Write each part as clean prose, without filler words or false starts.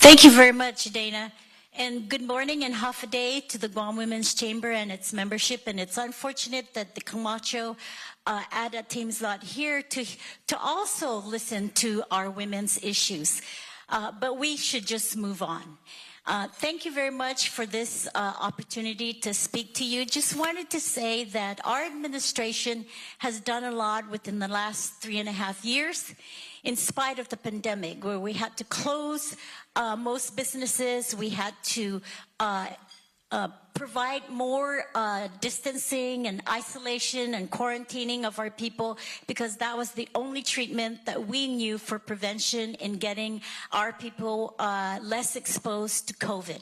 Thank you very much, Dana. And good morning and half a day to the Guam Women's Chamber and its membership. And it's unfortunate that the Camacho ADA team's not here to also listen to our women's issues. But we should just move on. Thank you very much for this opportunity to speak to you. Just wanted to say that our administration has done a lot within the last 3.5 years, in spite of the pandemic, where we had to close most businesses. We had to provide more distancing and isolation and quarantining of our people, because that was the only treatment that we knew for prevention in getting our people less exposed to COVID.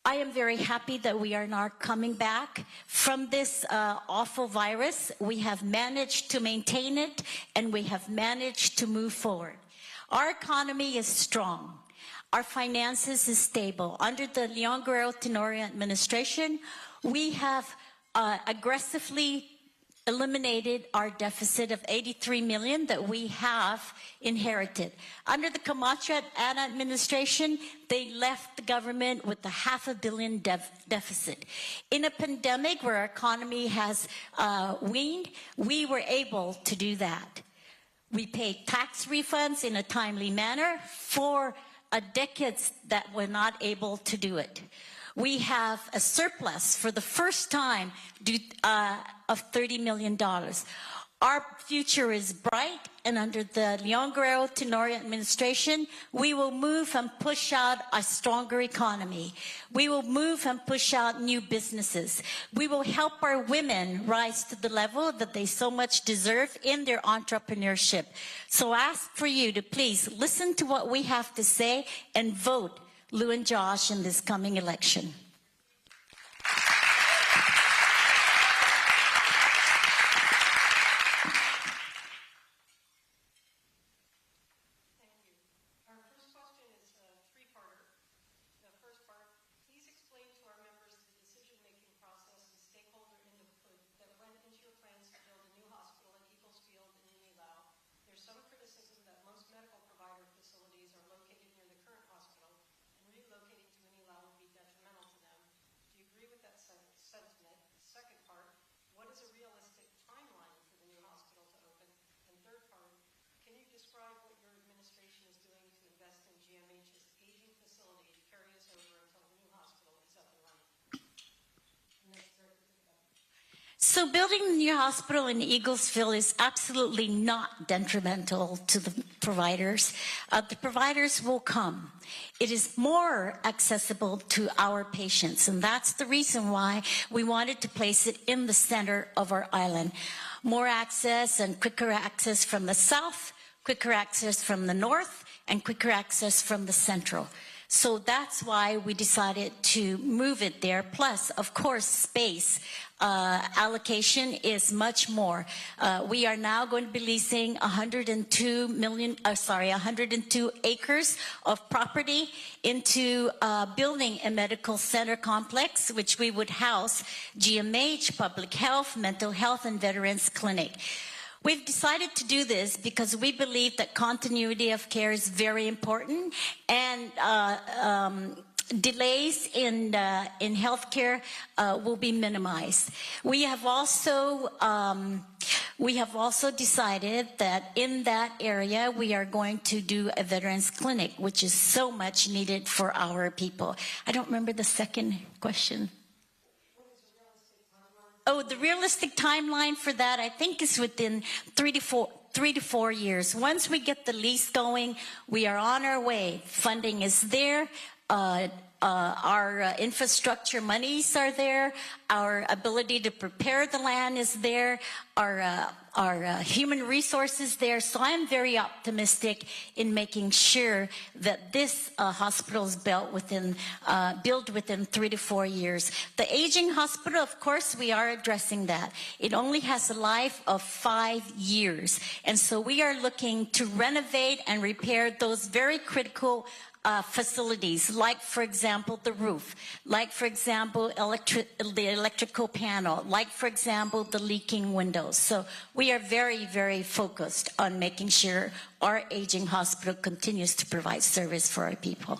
I am very happy that we are now coming back from this awful virus. We have managed to maintain it, and we have managed to move forward. Our economy is strong. Our finances is stable. Under the Leon Guerrero Tenorio administration, we have aggressively eliminated our deficit of $83 million that we have inherited. Under the Camacho ADA administration, they left the government with a $500 million deficit. In a pandemic where our economy has waned, we were able to do that. We paid tax refunds in a timely manner for decades that were not able to do it. We have a surplus for the first time of $30 million. Our future is bright, and under the Leon Guerrero Tenorio administration, we will move and push out a stronger economy. We will move and push out new businesses. We will help our women rise to the level that they so much deserve in their entrepreneurship. So I ask for you to please listen to what we have to say and vote Lou and Josh in this coming election. So building the new hospital in Eaglesville is absolutely not detrimental to the providers. The providers will come. It is more accessible to our patients, and that's the reason why we wanted to place it in the center of our island. More access and quicker access from the south, quicker access from the north, and quicker access from the central. So that's why we decided to move it there. Plus, of course, space allocation is much more. We are now going to be leasing 102 acres of property into building a medical center complex, which we would house GMH, public health, mental health, and veterans clinic. We've decided to do this because we believe that continuity of care is very important, and delays in healthcare will be minimized. We have also decided that in that area we are going to do a veterans clinic, which is so much needed for our people. I don't remember the second question. Oh, the realistic timeline for that, I think, is within 3 to 4 years. Once we get the lease going, we are on our way. Funding is there. Our infrastructure monies are there. Our ability to prepare the land is there. Our human resources there. So I'm very optimistic in making sure that this hospital is built within 3 to 4 years. The aging hospital, of course, we are addressing that. It only has a life of 5 years. And so we are looking to renovate and repair those very critical facilities, like, for example, the roof, like, for example, the electrical panel, like, for example, the leaking windows. So we are very, very focused on making sure our aging hospital continues to provide service for our people.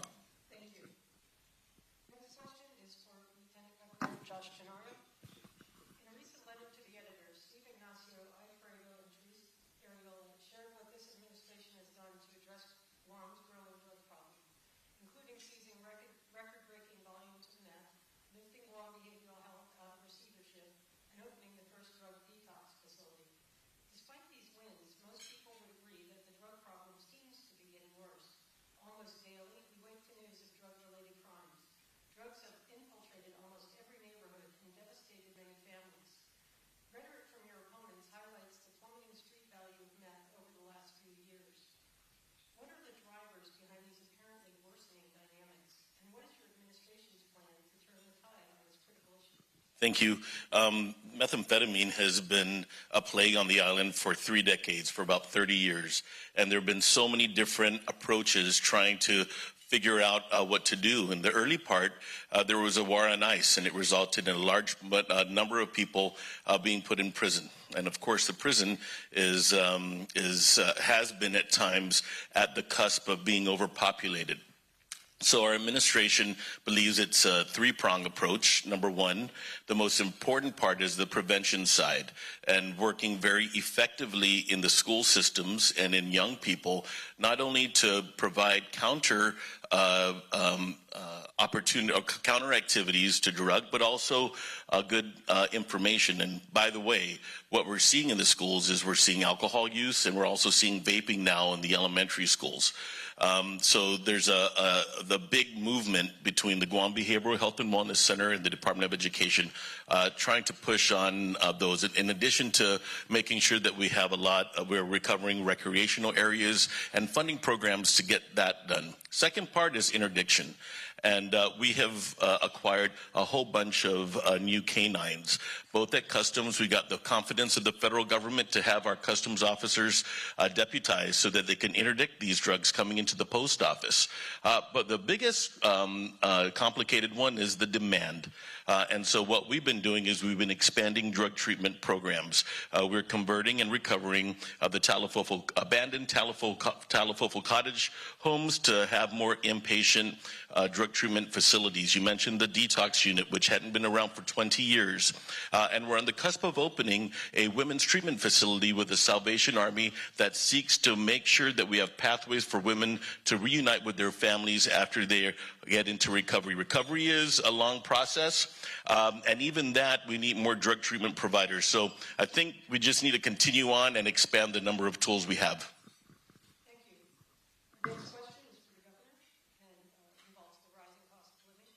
Thank you. Methamphetamine has been a plague on the island for 3 decades, for about 30 years. And there have been so many different approaches trying to figure out what to do. In the early part, there was a war on ice, and it resulted in a large number of people being put in prison. And of course, the prison has been at times at the cusp of being overpopulated. So our administration believes it's a 3-pronged approach. Number one, the most important part is the prevention side, and working very effectively in the school systems and in young people, not only to provide counter activities to drug, but also good information. And by the way, what we're seeing in the schools is we're seeing alcohol use, and we're also seeing vaping now in the elementary schools. So there's the big movement between the Guam Behavioral Health and Wellness Center and the Department of Education trying to push on those. In addition to making sure that we have we're recovering recreational areas and funding programs to get that done. Second part is interdiction. And we have acquired a whole bunch of new canines. Both at Customs, we got the confidence of the federal government to have our Customs officers deputized so that they can interdict these drugs coming into the post office. But the biggest complicated one is the demand. And so what we've been doing is we've been expanding drug treatment programs. We're converting and recovering the abandoned Talafofo cottage homes to have more inpatient drug treatment facilities. You mentioned the detox unit, which hadn't been around for 20 years. And we're on the cusp of opening a women's treatment facility with the Salvation Army that seeks to make sure that we have pathways for women to reunite with their families after they get into recovery. Recovery is a long process, and even that, we need more drug treatment providers. So I think we just need to continue on and expand the number of tools we have. Thank you. Next question is for the governor and involves the rising cost of living.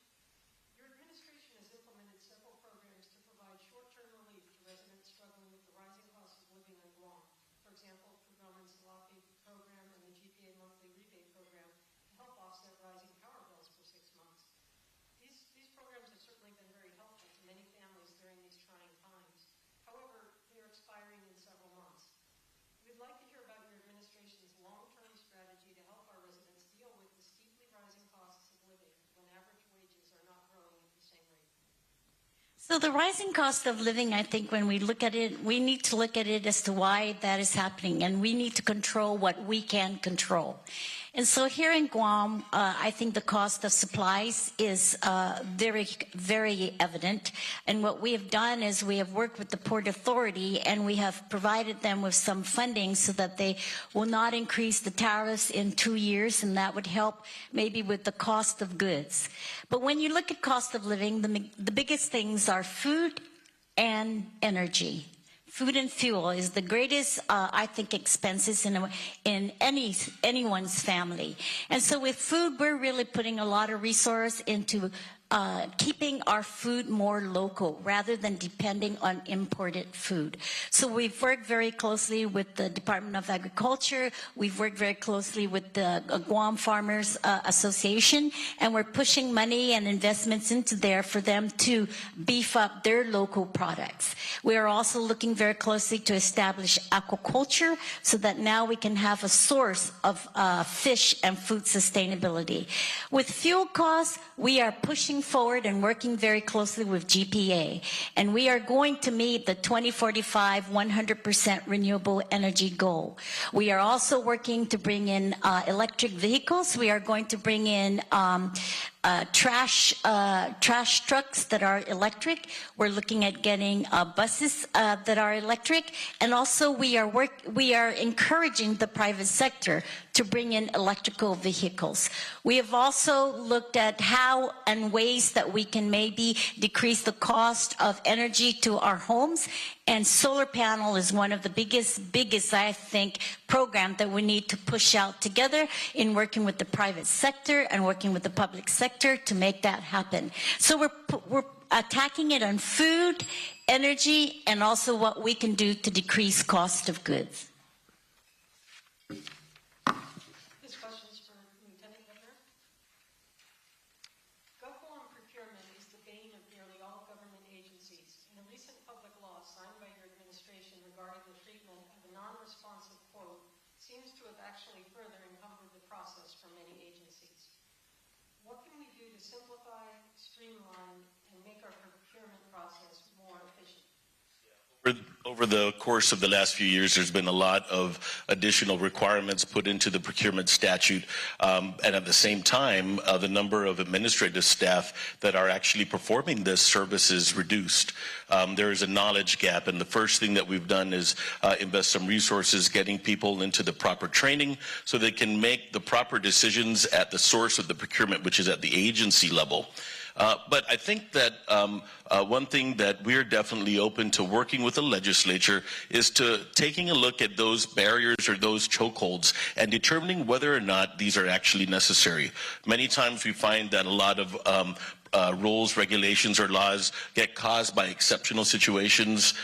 Your administration has implemented several programs to provide short-term relief to residents struggling with the rising cost of living on Guam. For example, the government's LAPI program and the GPA monthly rebate program to help offset rising power bills for 6 months. These programs have certainly been very helpful to many families during these trying times. However, they are expiring in several months. We'd like to hear about your administration's long-term strategy to help our residents deal with the steeply rising costs of living when average wages are not growing at the same rate. So the rising cost of living, I think when we look at it, we need to look at it as to why that is happening, and we need to control what we can control. And so here in Guam, I think the cost of supplies is very, very evident. And what we have done is we have worked with the Port Authority, and we have provided them with some funding so that they will not increase the tariffs in 2 years, and that would help maybe with the cost of goods. But when you look at cost of living, the biggest things are food and energy. Food and fuel is the greatest, I think, expenses in anyone's family. And so with food, we're really putting a lot of resource into keeping our food more local rather than depending on imported food. So we've worked very closely with the Department of Agriculture. We've worked very closely with the Guam Farmers Association, and we're pushing money and investments into there for them to beef up their local products. We are also looking very closely to establish aquaculture so that now we can have a source of fish and food sustainability. With fuel costs, we are pushing forward and working very closely with GPA, and we are going to meet the 2045 100% renewable energy goal. We are also working to bring in electric vehicles. We are going to bring in trash trucks that are electric. We're looking at getting buses that are electric, and also we are encouraging the private sector to bring in electrical vehicles. We have also looked at how and ways that we can maybe decrease the cost of energy to our homes, and solar panel is one of the biggest, I think, program that we need to push out together in working with the private sector and working with the public sector to make that happen. So we're attacking it on food, energy, and also what we can do to decrease cost of goods. This question is for Lieutenant Governor. Guam procurement is the bane of nearly all government agencies. seems to have actually further encumbered the process for many agencies. What can we do to simplify, streamline, and make our procurement process more efficient? Over the course of the last few years, there's been a lot of additional requirements put into the procurement statute, and at the same time, the number of administrative staff that are actually performing this service is reduced. There is a knowledge gap, and the first thing that we've done is invest some resources getting people into the proper training so they can make the proper decisions at the source of the procurement, which is at the agency level. But I think that one thing that we're definitely open to working with the legislature is to taking a look at those barriers or those chokeholds and determining whether or not these are actually necessary. Many times we find that a lot of rules, regulations, or laws get caused by exceptional situations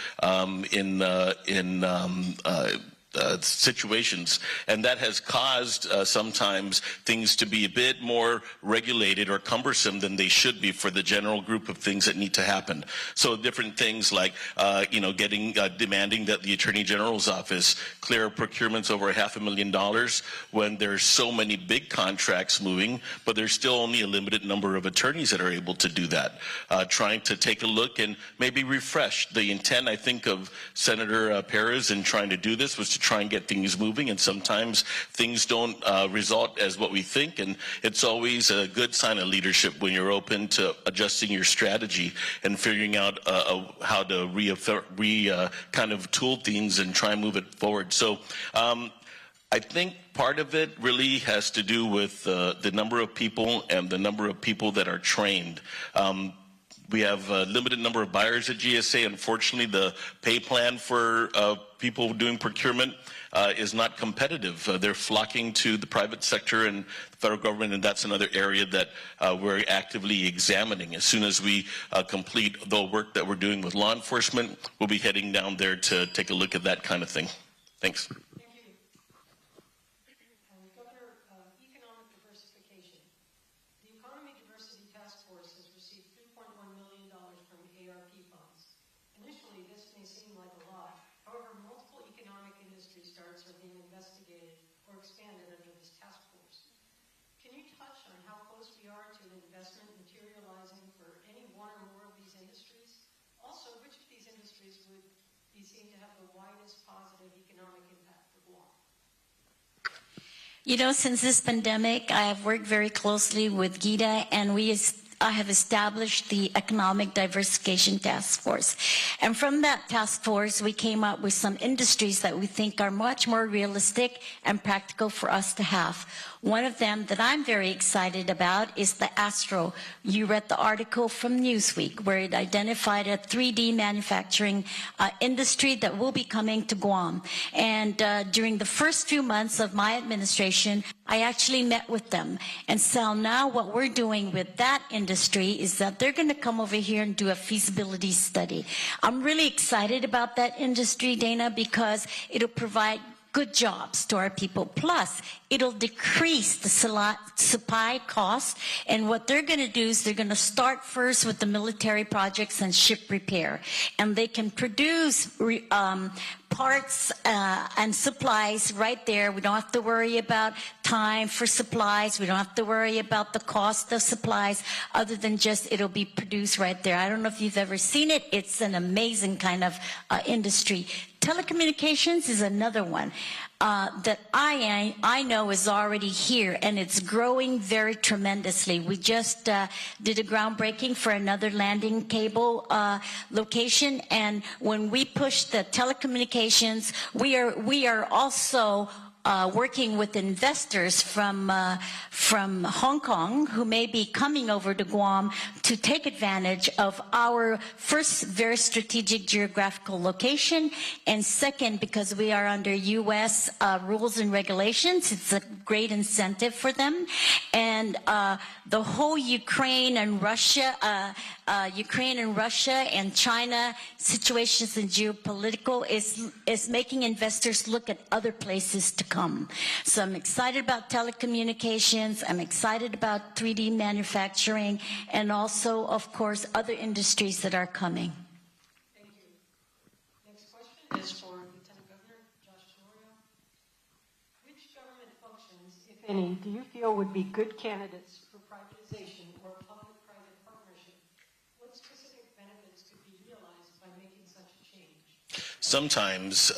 situations, and that has caused sometimes things to be a bit more regulated or cumbersome than they should be for the general group of things that need to happen. So different things like demanding that the Attorney General's office clear procurements over $500,000 when there's so many big contracts moving, but there's still only a limited number of attorneys that are able to do that. Trying to take a look and maybe refresh the intent, I think, of Senator Perez in trying to do this was to try and get things moving, and sometimes things don't result as what we think, and it's always a good sign of leadership when you're open to adjusting your strategy and figuring out how to kind of tool things and try and move it forward. So I think part of it really has to do with the number of people and the number of people that are trained. We have a limited number of buyers at GSA. Unfortunately, the pay plan for people doing procurement is not competitive. They're flocking to the private sector and the federal government, and that's another area that we're actively examining. As soon as we complete the work that we're doing with law enforcement, we'll be heading down there to take a look at that kind of thing. Thanks. You know, since this pandemic, I have worked very closely with Gita, and I have established the Economic Diversification Task Force. And from that task force, we came up with some industries that we think are much more realistic and practical for us to have. One of them that I'm very excited about is the Astro. You read the article from Newsweek where it identified a 3D manufacturing industry that will be coming to Guam. And during the first few months of my administration, I actually met with them. And so now what we're doing with that industry is that they're going to come over here and do a feasibility study. I'm really excited about that industry, Dana, because it'll provide good jobs to our people. Plus, it'll decrease the supply cost. And what they're going to do is they're going to start first with the military projects and ship repair. And they can produce parts and supplies right there. We don't have to worry about time for supplies. We don't have to worry about the cost of supplies other than just it'll be produced right there. I don't know if you've ever seen it. It's an amazing kind of industry. Telecommunications is another one that I know is already here, and it's growing very tremendously. We just did a groundbreaking for another landing cable location, and when we push the telecommunications, we are also working with investors from Hong Kong who may be coming over to Guam to take advantage of our first very strategic geographical location, and second, because we are under U.S. rules and regulations, it's a great incentive for them. And the whole Ukraine and Russia and China situations and geopolitical is making investors look at other places to come. So I'm excited about telecommunications. I'm excited about 3D manufacturing, and also, of course, other industries that are coming. Thank you. Next question is for Lieutenant Governor Josh Tenorio. We questions, if any, do you feel would be good candidates for privatization or public-private partnership? What specific benefits could be realized by making such a change? Sometimes,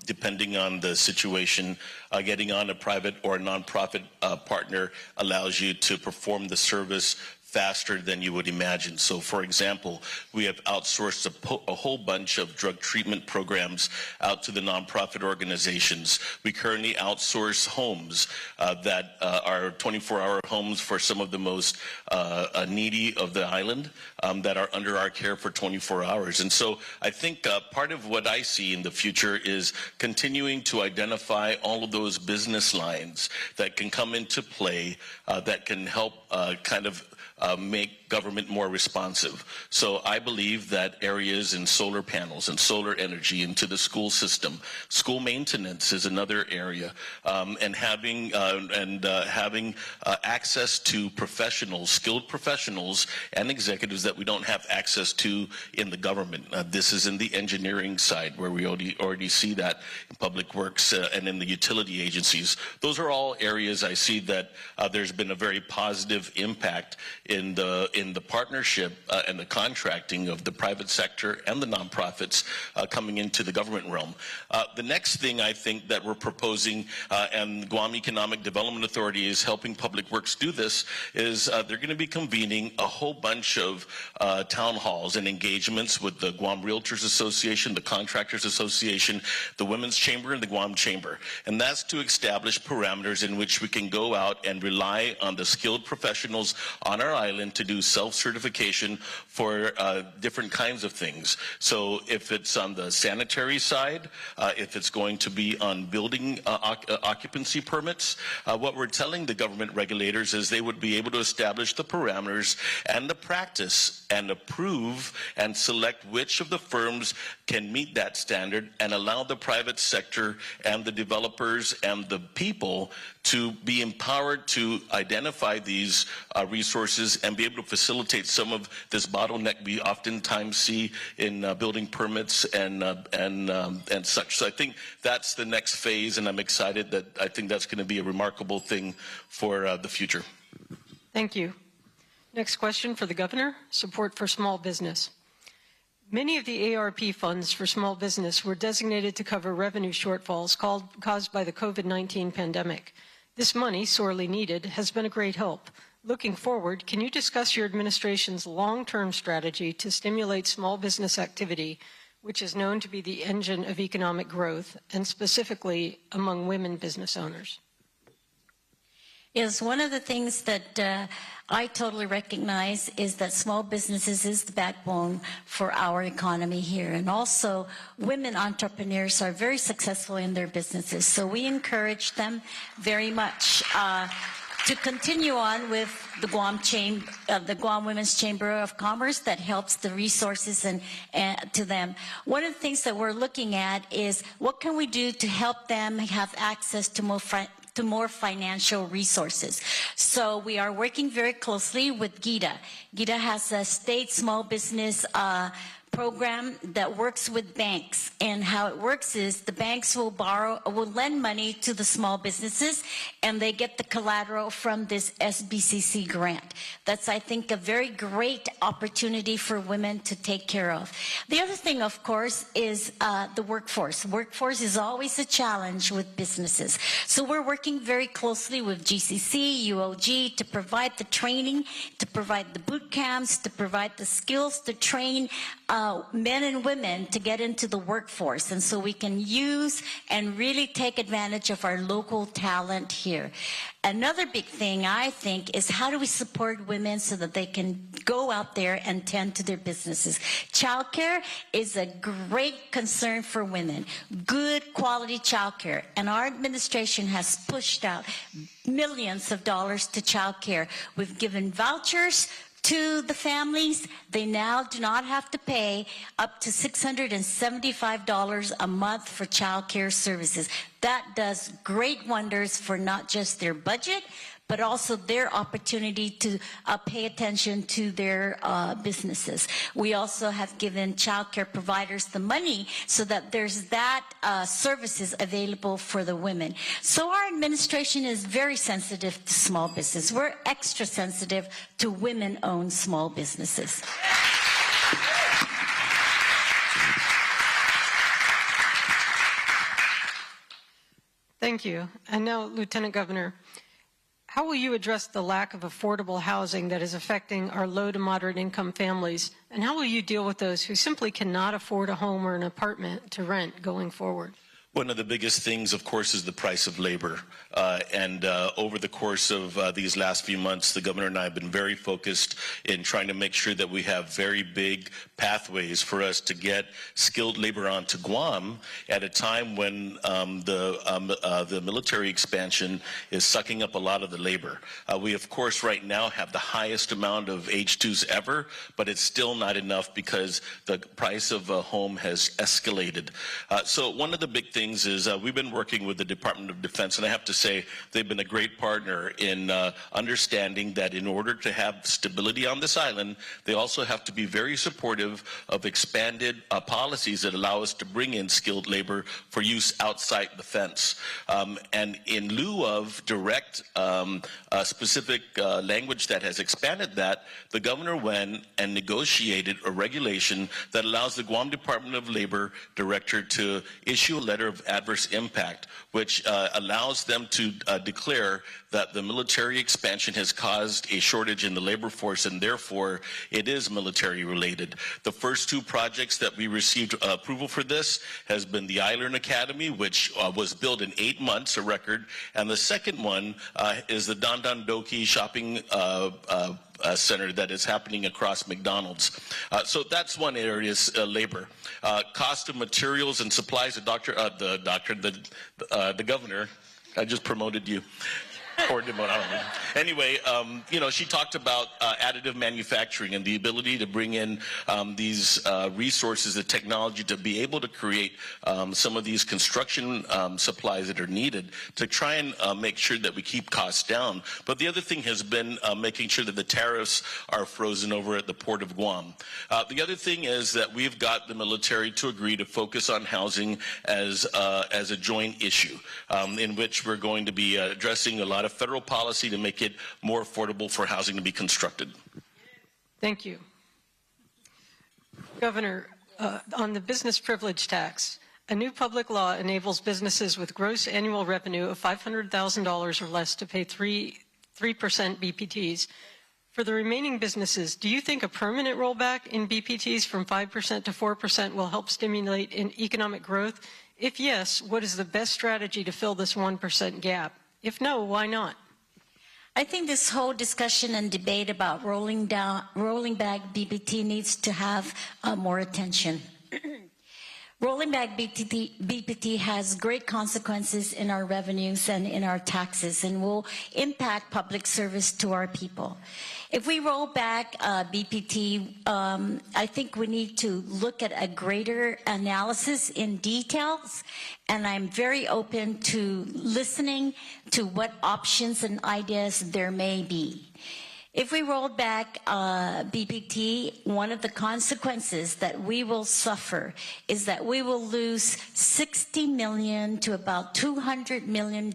depending on the situation, getting on a private or nonprofit partner allows you to perform the service faster than you would imagine. So, for example, we have outsourced a whole bunch of drug treatment programs out to the nonprofit organizations. We currently outsource homes that are 24-hour homes for some of the most needy of the island that are under our care for 24 hours. And so I think part of what I see in the future is continuing to identify all of those business lines that can come into play that can help make government more responsive. So I believe that areas in solar panels and solar energy into the school system, school maintenance is another area, and having access to professionals, skilled professionals and executives that we don't have access to in the government. This is in the engineering side where we already see that in public works and in the utility agencies. Those are all areas I see that there's been a very positive impact in the partnership and the contracting of the private sector and the nonprofits coming into the government realm. The next thing I think that we're proposing, and Guam Economic Development Authority is helping Public Works do this, is they're going to be convening a whole bunch of town halls and engagements with the Guam Realtors Association, the Contractors Association, the Women's Chamber, and the Guam Chamber. And that's to establish parameters in which we can go out and rely on the skilled professionals on our island to do self-certification for different kinds of things. So if it's on the sanitary side, if it's going to be on building occupancy permits, what we're telling the government regulators is they would be able to establish the parameters and the practice and approve and select which of the firms can meet that standard and allow the private sector and the developers and the people to be empowered to identify these resources and be able to facilitate some of this bottleneck we oftentimes see in building permits and such. So I think that's the next phase, and I'm excited that I think that's going to be a remarkable thing for the future. Thank you. Next question for the Governor, support for small business. Many of the ARP funds for small business were designated to cover revenue shortfalls caused by the COVID-19 pandemic. This money, sorely needed, has been a great help. Looking forward, can you discuss your administration's long-term strategy to stimulate small business activity, which is known to be the engine of economic growth, and specifically among women business owners? Is one of the things that I totally recognize is that small businesses is the backbone for our economy here. And also, women entrepreneurs are very successful in their businesses. So we encourage them very much to continue on with the Guam Women's Chamber of Commerce that helps the resources and to them. One of the things that we're looking at is what can we do to help them have access to more financial resources. So we are working very closely with GIDA. GIDA has a state small business program that works with banks, and how it works is the banks will lend money to the small businesses, and they get the collateral from this SBCC grant. That's, I think, a very great opportunity for women to take care of. The other thing, of course, is the workforce. Workforce is always a challenge with businesses. So we're working very closely with GCC, UOG to provide the training, to provide the boot camps, to provide the skills to train men and women to get into the workforce, and so we can use and really take advantage of our local talent here. Another big thing, I think, is how do we support women so that they can go out there and tend to their businesses. Childcare is a great concern for women, good quality childcare, and our administration has pushed out millions of dollars to childcare. We've given vouchers to the families. They now do not have to pay up to $675 a month for child care services. That does great wonders for not just their budget, but also their opportunity to pay attention to their businesses. We also have given childcare providers the money so that there's that services available for the women. So our administration is very sensitive to small business. We're extra sensitive to women-owned small businesses. Thank you. And now, Lieutenant Governor, how will you address the lack of affordable housing that is affecting our low to moderate income families? And how will you deal with those who simply cannot afford a home or an apartment to rent going forward? One of the biggest things, of course, is the price of labor. Over the course of these last few months, the governor and I have been very focused in trying to make sure that we have very big pathways for us to get skilled labor onto Guam at a time when the military expansion is sucking up a lot of the labor. We, of course, right now have the highest amount of H-2s ever, but it's still not enough because the price of a home has escalated. So one of the big things is we've been working with the Department of Defense, and I have to say they've been a great partner in understanding that in order to have stability on this island, they also have to be very supportive of expanded policies that allow us to bring in skilled labor for use outside the fence. And in lieu of direct specific language that has expanded that, the governor went and negotiated a regulation that allows the Guam Department of Labor director to issue a letter of adverse impact, which allows them to declare that the military expansion has caused a shortage in the labor force, and therefore it is military related. The first two projects that we received approval for this has been the Island Academy, which was built in 8 months, a record, and the second one is the Don Don Doki shopping center that is happening across McDonald's. So that's one area is labor. Cost of materials and supplies, the governor, I just promoted you. Or demote, I don't know. Anyway, you know, she talked about additive manufacturing and the ability to bring in these resources, the technology to be able to create some of these construction supplies that are needed to try and make sure that we keep costs down. But the other thing has been making sure that the tariffs are frozen over at the Port of Guam. The other thing is that we've got the military to agree to focus on housing as a joint issue in which we're going to be addressing a lot of federal policy to make it more affordable for housing to be constructed. Thank you. Governor, on the business privilege tax, a new public law enables businesses with gross annual revenue of $500,000 or less to pay 3% BPTs. For the remaining businesses, do you think a permanent rollback in BPTs from 5% to 4% will help stimulate economic growth? If yes, what is the best strategy to fill this 1% gap? If no, why not? I think this whole discussion and debate about rolling back BPT needs to have more attention. Rolling back BPT has great consequences in our revenues and in our taxes and will impact public service to our people. If we roll back BPT, I think we need to look at a greater analysis in details, and I'm very open to listening to what options and ideas there may be. If we roll back BPT, one of the consequences that we will suffer is that we will lose $60 million to about $200 million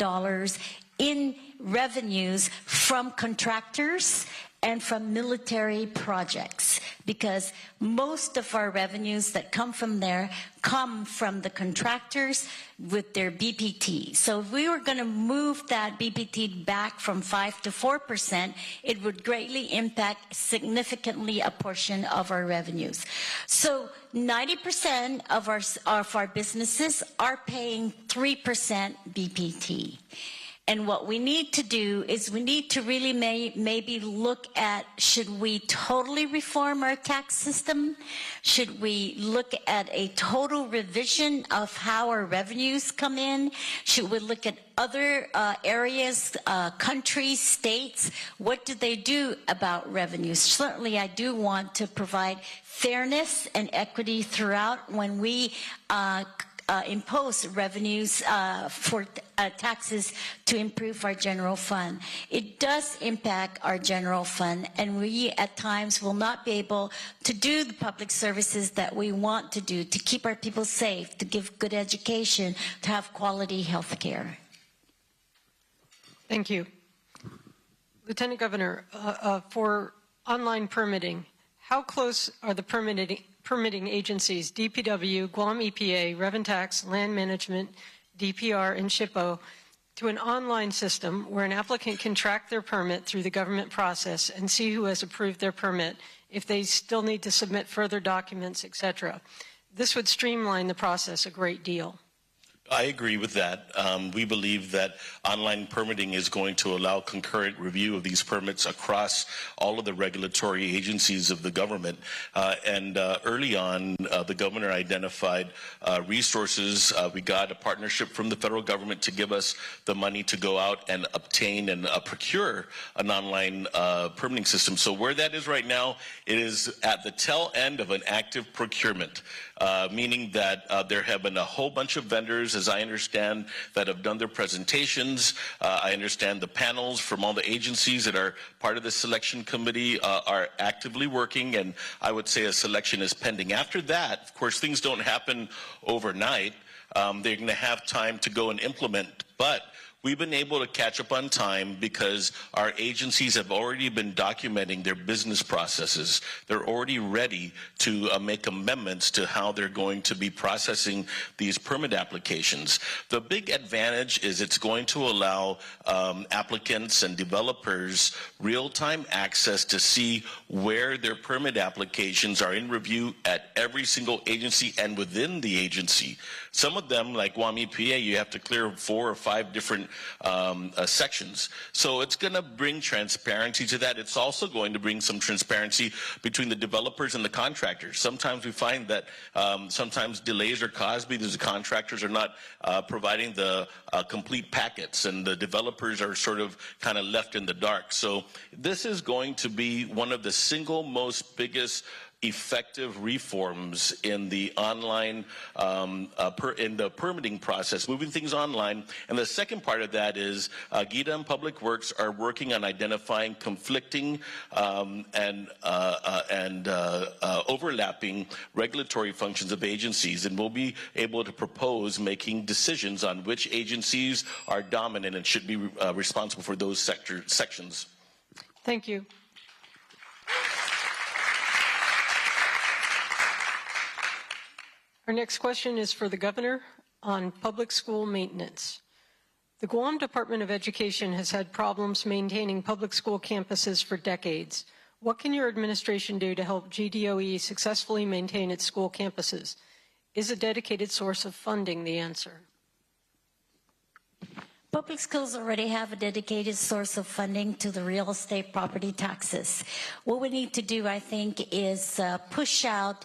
in revenues from contractors and from military projects, because most of our revenues that come from there come from the contractors with their BPT. So if we were going to move that BPT back from 5 to 4%, it would greatly impact significantly a portion of our revenues. So 90% of our businesses are paying 3% BPT. And what we need to do is we need to really maybe look at, should we totally reform our tax system? Should we look at a total revision of how our revenues come in? Should we look at other areas, countries, states? What do they do about revenues? Certainly, I do want to provide fairness and equity throughout when we impose revenues for taxes to improve our general fund. It does impact our general fund, and we at times will not be able to do the public services that we want to do, to keep our people safe, to give good education, to have quality health care. Thank you. Lieutenant Governor, for online permitting, how close are the permitting agencies, DPW, Guam EPA, Reventax, Land Management, DPR, and SHPO, to an online system where an applicant can track their permit through the government process and see who has approved their permit, if they still need to submit further documents, etc.? This would streamline the process a great deal. I agree with that. We believe that online permitting is going to allow concurrent review of these permits across all of the regulatory agencies of the government. Early on, the governor identified resources. We got a partnership from the federal government to give us the money to go out and obtain and procure an online permitting system. So where that is right now, it is at the tail end of an active procurement. Meaning that there have been a whole bunch of vendors, as I understand, that have done their presentations. I understand the panels from all the agencies that are part of the selection committee are actively working, and I would say a selection is pending. After that, of course, things don't happen overnight. They're going to have time to go and implement, but we've been able to catch up on time because our agencies have already been documenting their business processes. They're already ready to make amendments to how they're going to be processing these permit applications. The big advantage is it's going to allow applicants and developers real-time access to see where their permit applications are in review at every single agency and within the agency. Some of them, like Guam EPA, you have to clear 4 or 5 different sections. So it's going to bring transparency to that. It's also going to bring some transparency between the developers and the contractors. Sometimes we find that sometimes delays are caused because the contractors are not providing the complete packets, and the developers are sort of kind of left in the dark. So this is going to be one of the single most biggest effective reforms in the online, in the permitting process, moving things online. And the second part of that is GITA and Public Works are working on identifying conflicting and overlapping regulatory functions of agencies, and we'll be able to propose making decisions on which agencies are dominant and should be responsible for those sections. Thank you. Our next question is for the governor on public school maintenance. The Guam Department of Education has had problems maintaining public school campuses for decades. What can your administration do to help GDOE successfully maintain its school campuses? Is a dedicated source of funding the answer? Public schools already have a dedicated source of funding to the real estate property taxes. What we need to do, I think, is push out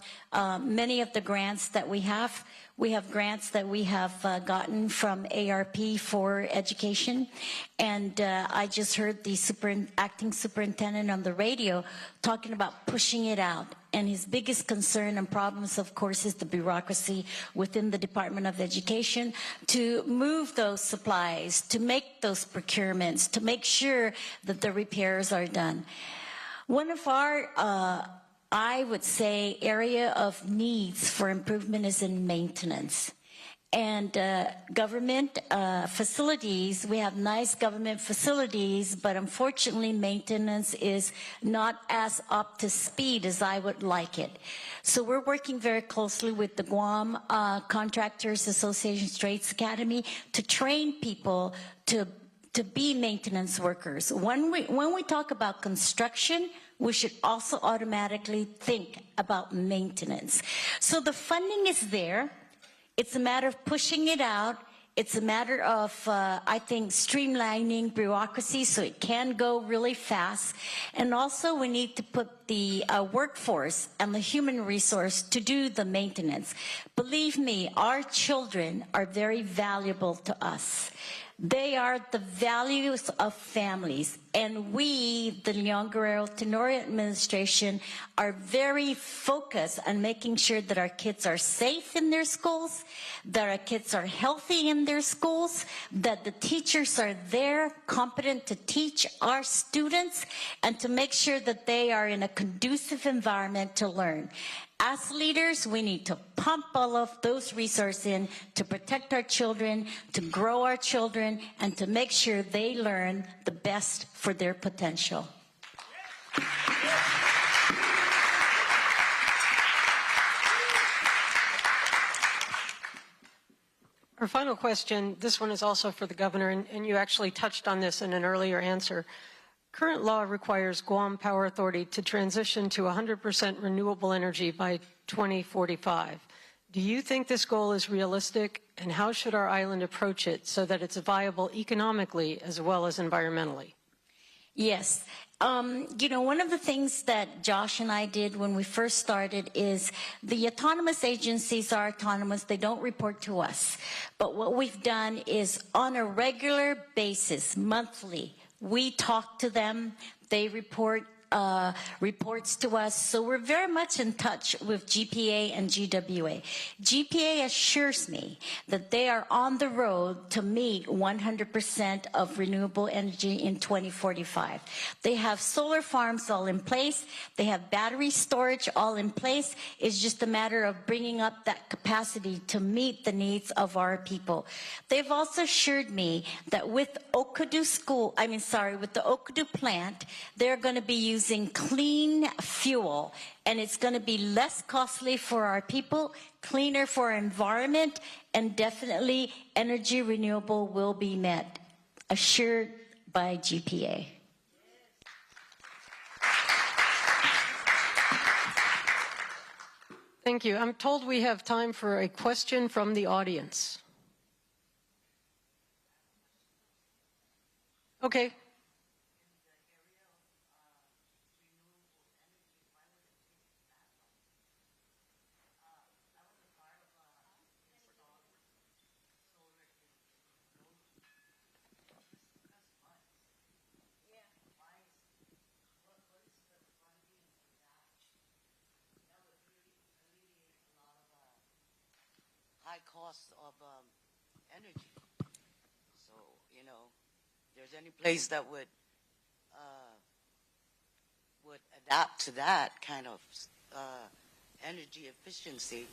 many of the grants that we have. We have grants that we have gotten from ARP for education. And I just heard the acting superintendent on the radio talking about pushing it out. And his biggest concern and problems, of course, is the bureaucracy within the Department of Education to move those supplies, to make those procurements, to make sure that the repairs are done. One of our I would say area of needs for improvement is in maintenance. And government facilities, we have nice government facilities, but unfortunately maintenance is not as up to speed as I would like it. So we're working very closely with the Guam Contractors Association Trades Academy to train people to be maintenance workers. When we talk about construction, we should also automatically think about maintenance. So the funding is there. It's a matter of pushing it out. It's a matter of, I think, streamlining bureaucracy so it can go really fast. And also we need to put the workforce and the human resource to do the maintenance. Believe me, our children are very valuable to us. They are the values of families. And we, the Leon Guerrero Tenorio administration, are very focused on making sure that our kids are safe in their schools, that our kids are healthy in their schools, that the teachers are there, competent to teach our students, and to make sure that they are in a conducive environment to learn. As leaders, we need to pump all of those resources in to protect our children, to grow our children, and to make sure they learn the best for their potential. Our final question, this one is also for the governor, and you actually touched on this in an earlier answer. Current law requires Guam Power Authority to transition to 100% renewable energy by 2045. Do you think this goal is realistic, and how should our island approach it so that it's viable economically as well as environmentally? Yes. You know, one of the things that Josh and I did when we first started is the autonomous agencies are autonomous. They don't report to us. But what we've done is on a regular basis, monthly, we talk to them, they report reports to us. So we're very much in touch with GPA and GWA. GPA assures me that they are on the road to meet 100% of renewable energy in 2045. They have solar farms all in place. They have battery storage all in place. It's just a matter of bringing up that capacity to meet the needs of our people. They've also assured me that with Okadu with the Okadu plant, they're going to be using clean fuel, and it's going to be less costly for our people, cleaner for our environment, and definitely energy renewable will be met, assured by GPA. Thank you. I'm told we have time for a question from the audience. Okay. High cost of energy. So, you know, if there's any place that would adapt to that kind of energy efficiency,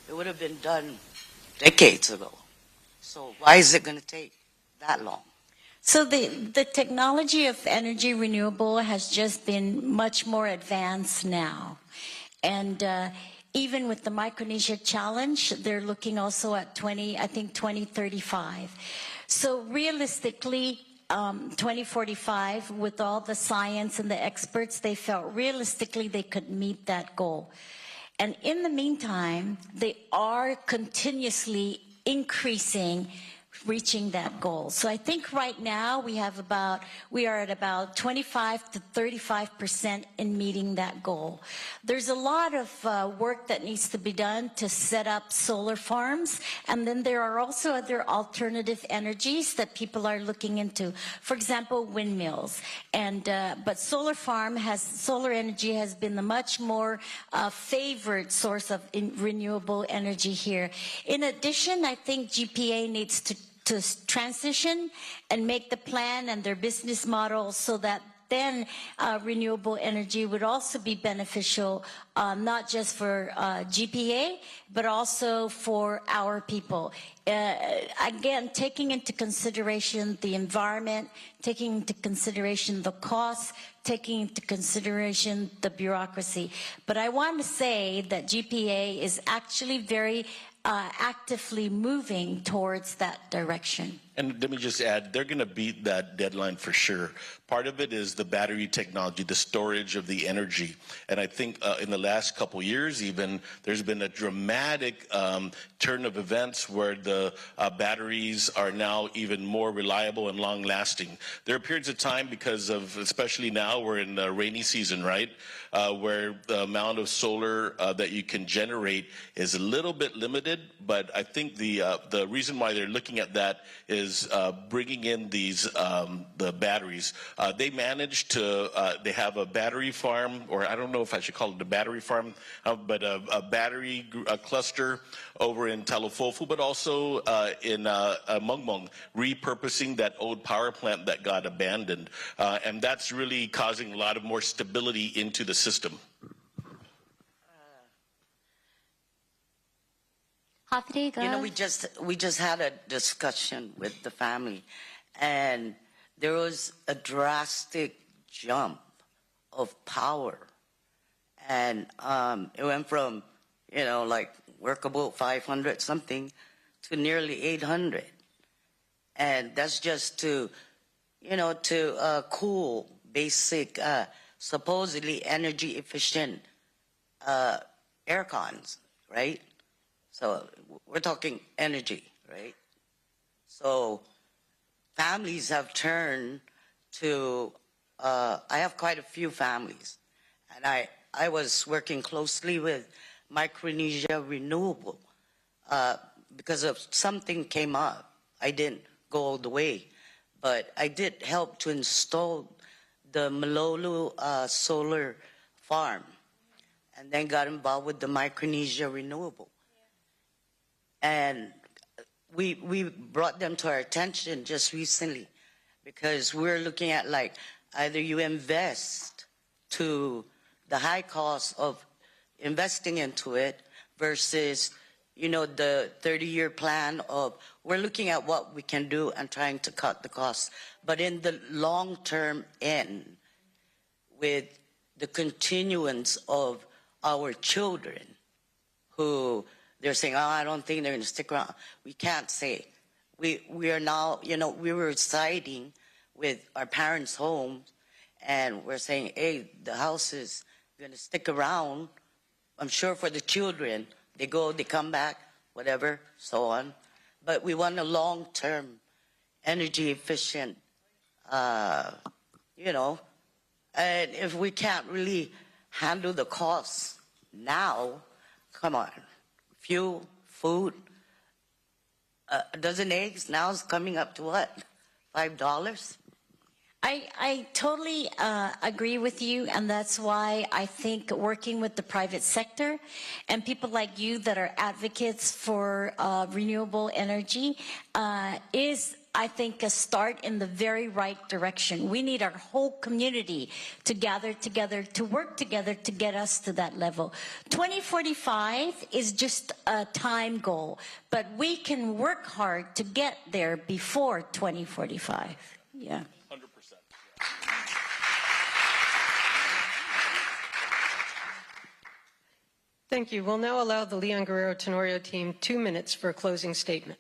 it would have been done decades ago. So why is it going to take that long? So the technology of energy renewable has just been much more advanced now. And even with the Micronesia Challenge, they're looking also at 2035. So realistically, 2045, with all the science and the experts, they felt realistically they could meet that goal. And in the meantime, they are continuously increasing, reaching that goal. So I think right now we are at about 25 to 35% in meeting that goal. There's a lot of work that needs to be done to set up solar farms, and then there are also other alternative energies that people are looking into. For example, windmills. And but solar energy has been the much more favored source of renewable energy here. In addition, I think GPA needs to transition and make the plan and their business model so that then renewable energy would also be beneficial, not just for GPA, but also for our people. Again, taking into consideration the environment, taking into consideration the costs, taking into consideration the bureaucracy. But I want to say that GPA is actually very actively moving towards that direction. And let me just add, they're going to beat that deadline for sure. Part of it is the battery technology, the storage of the energy. And I think in the last couple years even, there's been a dramatic turn of events where the batteries are now even more reliable and long-lasting. There are periods of time because of, especially now, we're in the rainy season, right? Where the amount of solar that you can generate is a little bit limited. But I think the reason why they're looking at that is is bringing in these the batteries. They managed to. They have a battery farm, or I don't know if I should call it a battery farm, but a battery cluster over in Talofofu, but also in Mongmong, repurposing that old power plant that got abandoned, and that's really causing a lot of more stability into the system. Hafri, go You know, ahead. we just had a discussion with the family, and there was a drastic jump of power, and it went from, you know, like workable 500 something to nearly 800, and that's just to, you know, to cool basic, supposedly energy efficient air cons, right? So we're talking energy, right? So families have turned to, I have quite a few families, and I was working closely with Micronesia Renewable because of something came up. I didn't go all the way, but I did help to install the Malolo solar farm, and then got involved with the Micronesia Renewable. And we brought them to our attention just recently, because we're looking at, like, either you invest to the high cost of investing into it versus, you know, the 30-year plan of, we're looking at what we can do and trying to cut the costs. But in the long-term end, with the continuance of our children who, they're saying, oh, I don't think they're going to stick around. We can't say. We are now, you know, we were siding with our parents' homes, and we're saying, hey, the house is going to stick around, I'm sure, for the children. They go, they come back, whatever, so on. But we want a long-term, energy efficient, you know, and if we can't really handle the costs now, come on. Fuel, food, a dozen eggs now is coming up to what? $5? I totally agree with you, and that's why I think working with the private sector and people like you that are advocates for renewable energy is, I think, a start in the very right direction. We need our whole community to gather together, to work together to get us to that level. 2045 is just a time goal, but we can work hard to get there before 2045. Yeah. 100%. Thank you. We'll now allow the Leon Guerrero Tenorio team 2 minutes for a closing statement.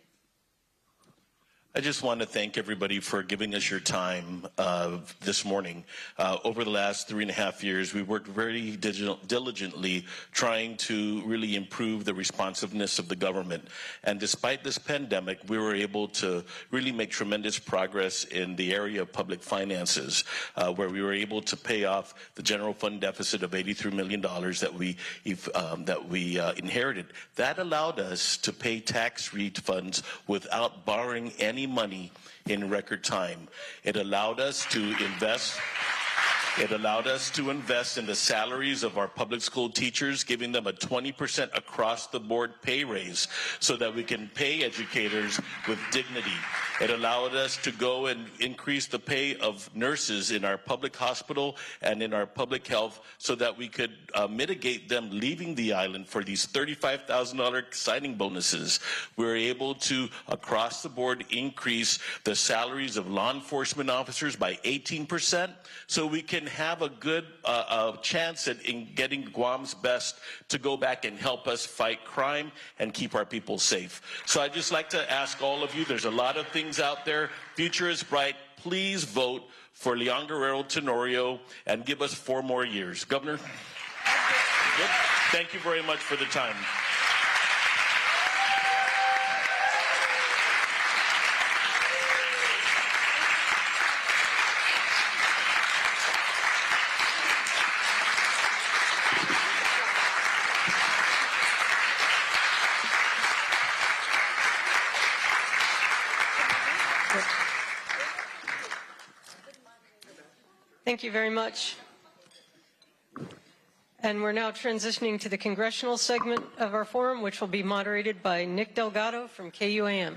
I just want to thank everybody for giving us your time this morning. Over the last 3.5 years, we worked very diligently trying to really improve the responsiveness of the government. And despite this pandemic, we were able to really make tremendous progress in the area of public finances, where we were able to pay off the general fund deficit of $83 million that we inherited. That allowed us to pay tax refunds without borrowing any money in record time. It allowed us to invest. It allowed us to invest in the salaries of our public school teachers, giving them a 20% across the board pay raise so that we can pay educators with dignity. It allowed us to go and increase the pay of nurses in our public hospital and in our public health so that we could mitigate them leaving the island for these $35,000 signing bonuses. We were able to, across the board, increase the salaries of law enforcement officers by 18% so we can have a good chance in getting Guam's best to go back and help us fight crime and keep our people safe. So I'd just like to ask all of you, there's a lot of things out there. Future is bright. Please vote for Leon Guerrero Tenorio and give us 4 more years. Governor? Good. Thank you very much for the time. Thank you very much. And we're now transitioning to the Congressional segment of our forum, which will be moderated by Nick Delgado from KUAM.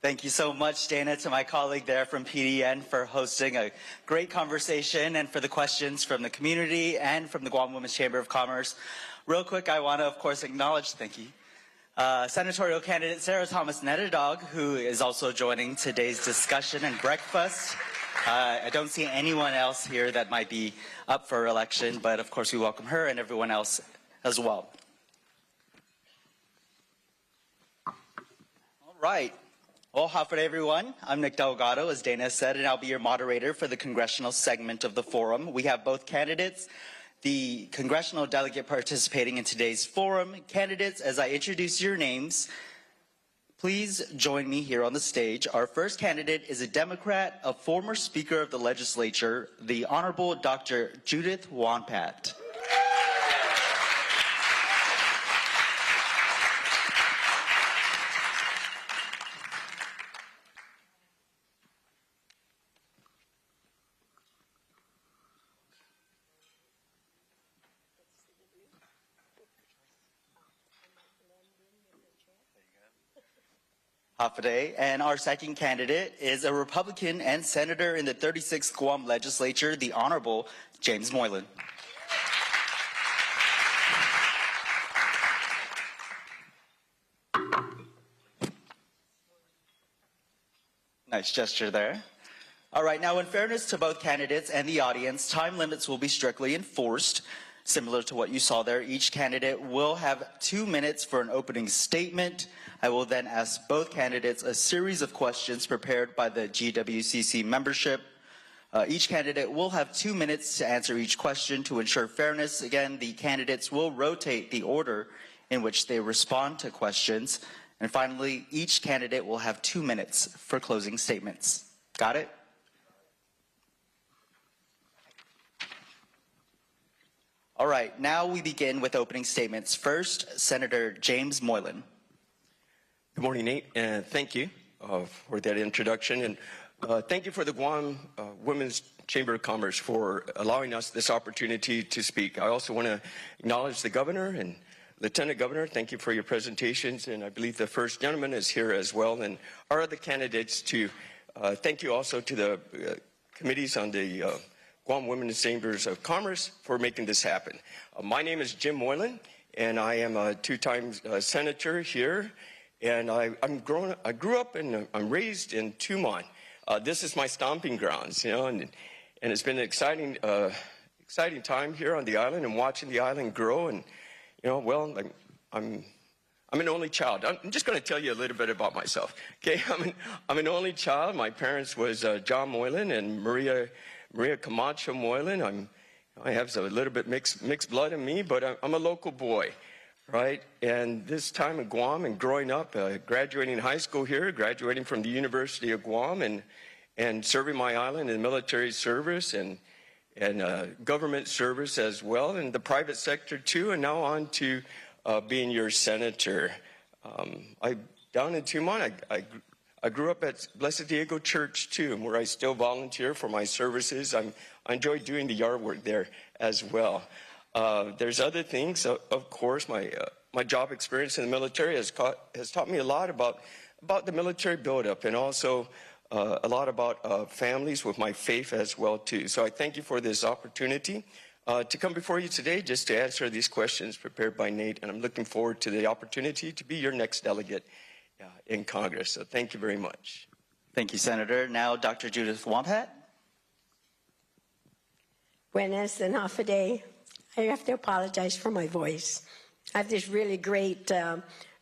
Thank you so much, Dana, to my colleague there from PDN for hosting a great conversation and for the questions from the community and from the Guam Women's Chamber of Commerce. Real quick, I want to, of course, acknowledge, thank you, Senatorial candidate Sarah Thomas Nettedog, who is also joining today's discussion and breakfast. I don't see anyone else here that might be up for election, but of course we welcome her and everyone else as well. All right. Well, howdy everyone. I'm Nick Delgado, as Dana said, and I'll be your moderator for the Congressional segment of the forum. We have both candidates, the Congressional delegate participating in today's forum. Candidates, as I introduce your names, please join me here on the stage. Our first candidate is a Democrat, a former Speaker of the Legislature, the Honorable Dr. Judith Wonpat. Hafide. And our second candidate is a Republican and Senator in the 36th Guam Legislature, the Honorable James Moylan. Nice gesture there. All right, now in fairness to both candidates and the audience, time limits will be strictly enforced. Similar to what you saw there, each candidate will have 2 minutes for an opening statement. I will then ask both candidates a series of questions prepared by the GWCC membership. Each candidate will have 2 minutes to answer each question. To ensure fairness, again, the candidates will rotate the order in which they respond to questions. And finally, each candidate will have 2 minutes for closing statements. Got it? All right, now we begin with opening statements. First, Senator James Moylan. Good morning, Nate, and thank you for that introduction. And thank you for the Guam Women's Chamber of Commerce for allowing us this opportunity to speak. I also want to acknowledge the Governor and Lieutenant Governor. Thank you for your presentations, and I believe the First Gentleman is here as well, and our other candidates too. Thank you also to the committees on the Guam Women's Chambers of Commerce for making this happen. My name is Jim Moylan, and I am a two-time senator here. And I grew up and I'm raised in Tumon. This is my stomping grounds, you know, and it's been an exciting time here on the island and watching the island grow. And you know, well, I'm an only child. I'm just going to tell you a little bit about myself. Okay, I'm an only child. My parents was John Moylan and Maria Camacho Moylan. I have a little bit mixed blood in me, but I'm a local boy. Right, and this time in Guam and growing up, graduating high school here, graduating from the University of Guam and serving my island in military service and government service as well, and the private sector too, and now on to being your senator. Down in Tumon, I grew up at Blessed Diego Church too, where I still volunteer for my services. I enjoy doing the yard work there as well. There's other things, of course. My job experience in the military has taught me a lot about the military buildup, and also a lot about families with my faith as well too. So I thank you for this opportunity to come before you today just to answer these questions prepared by Nate, and I'm looking forward to the opportunity to be your next delegate in Congress. So thank you very much. Thank you, Senator. Now, Dr. Judith Wonpat. Buenas and Hafide. I have to apologize for my voice. I have this really great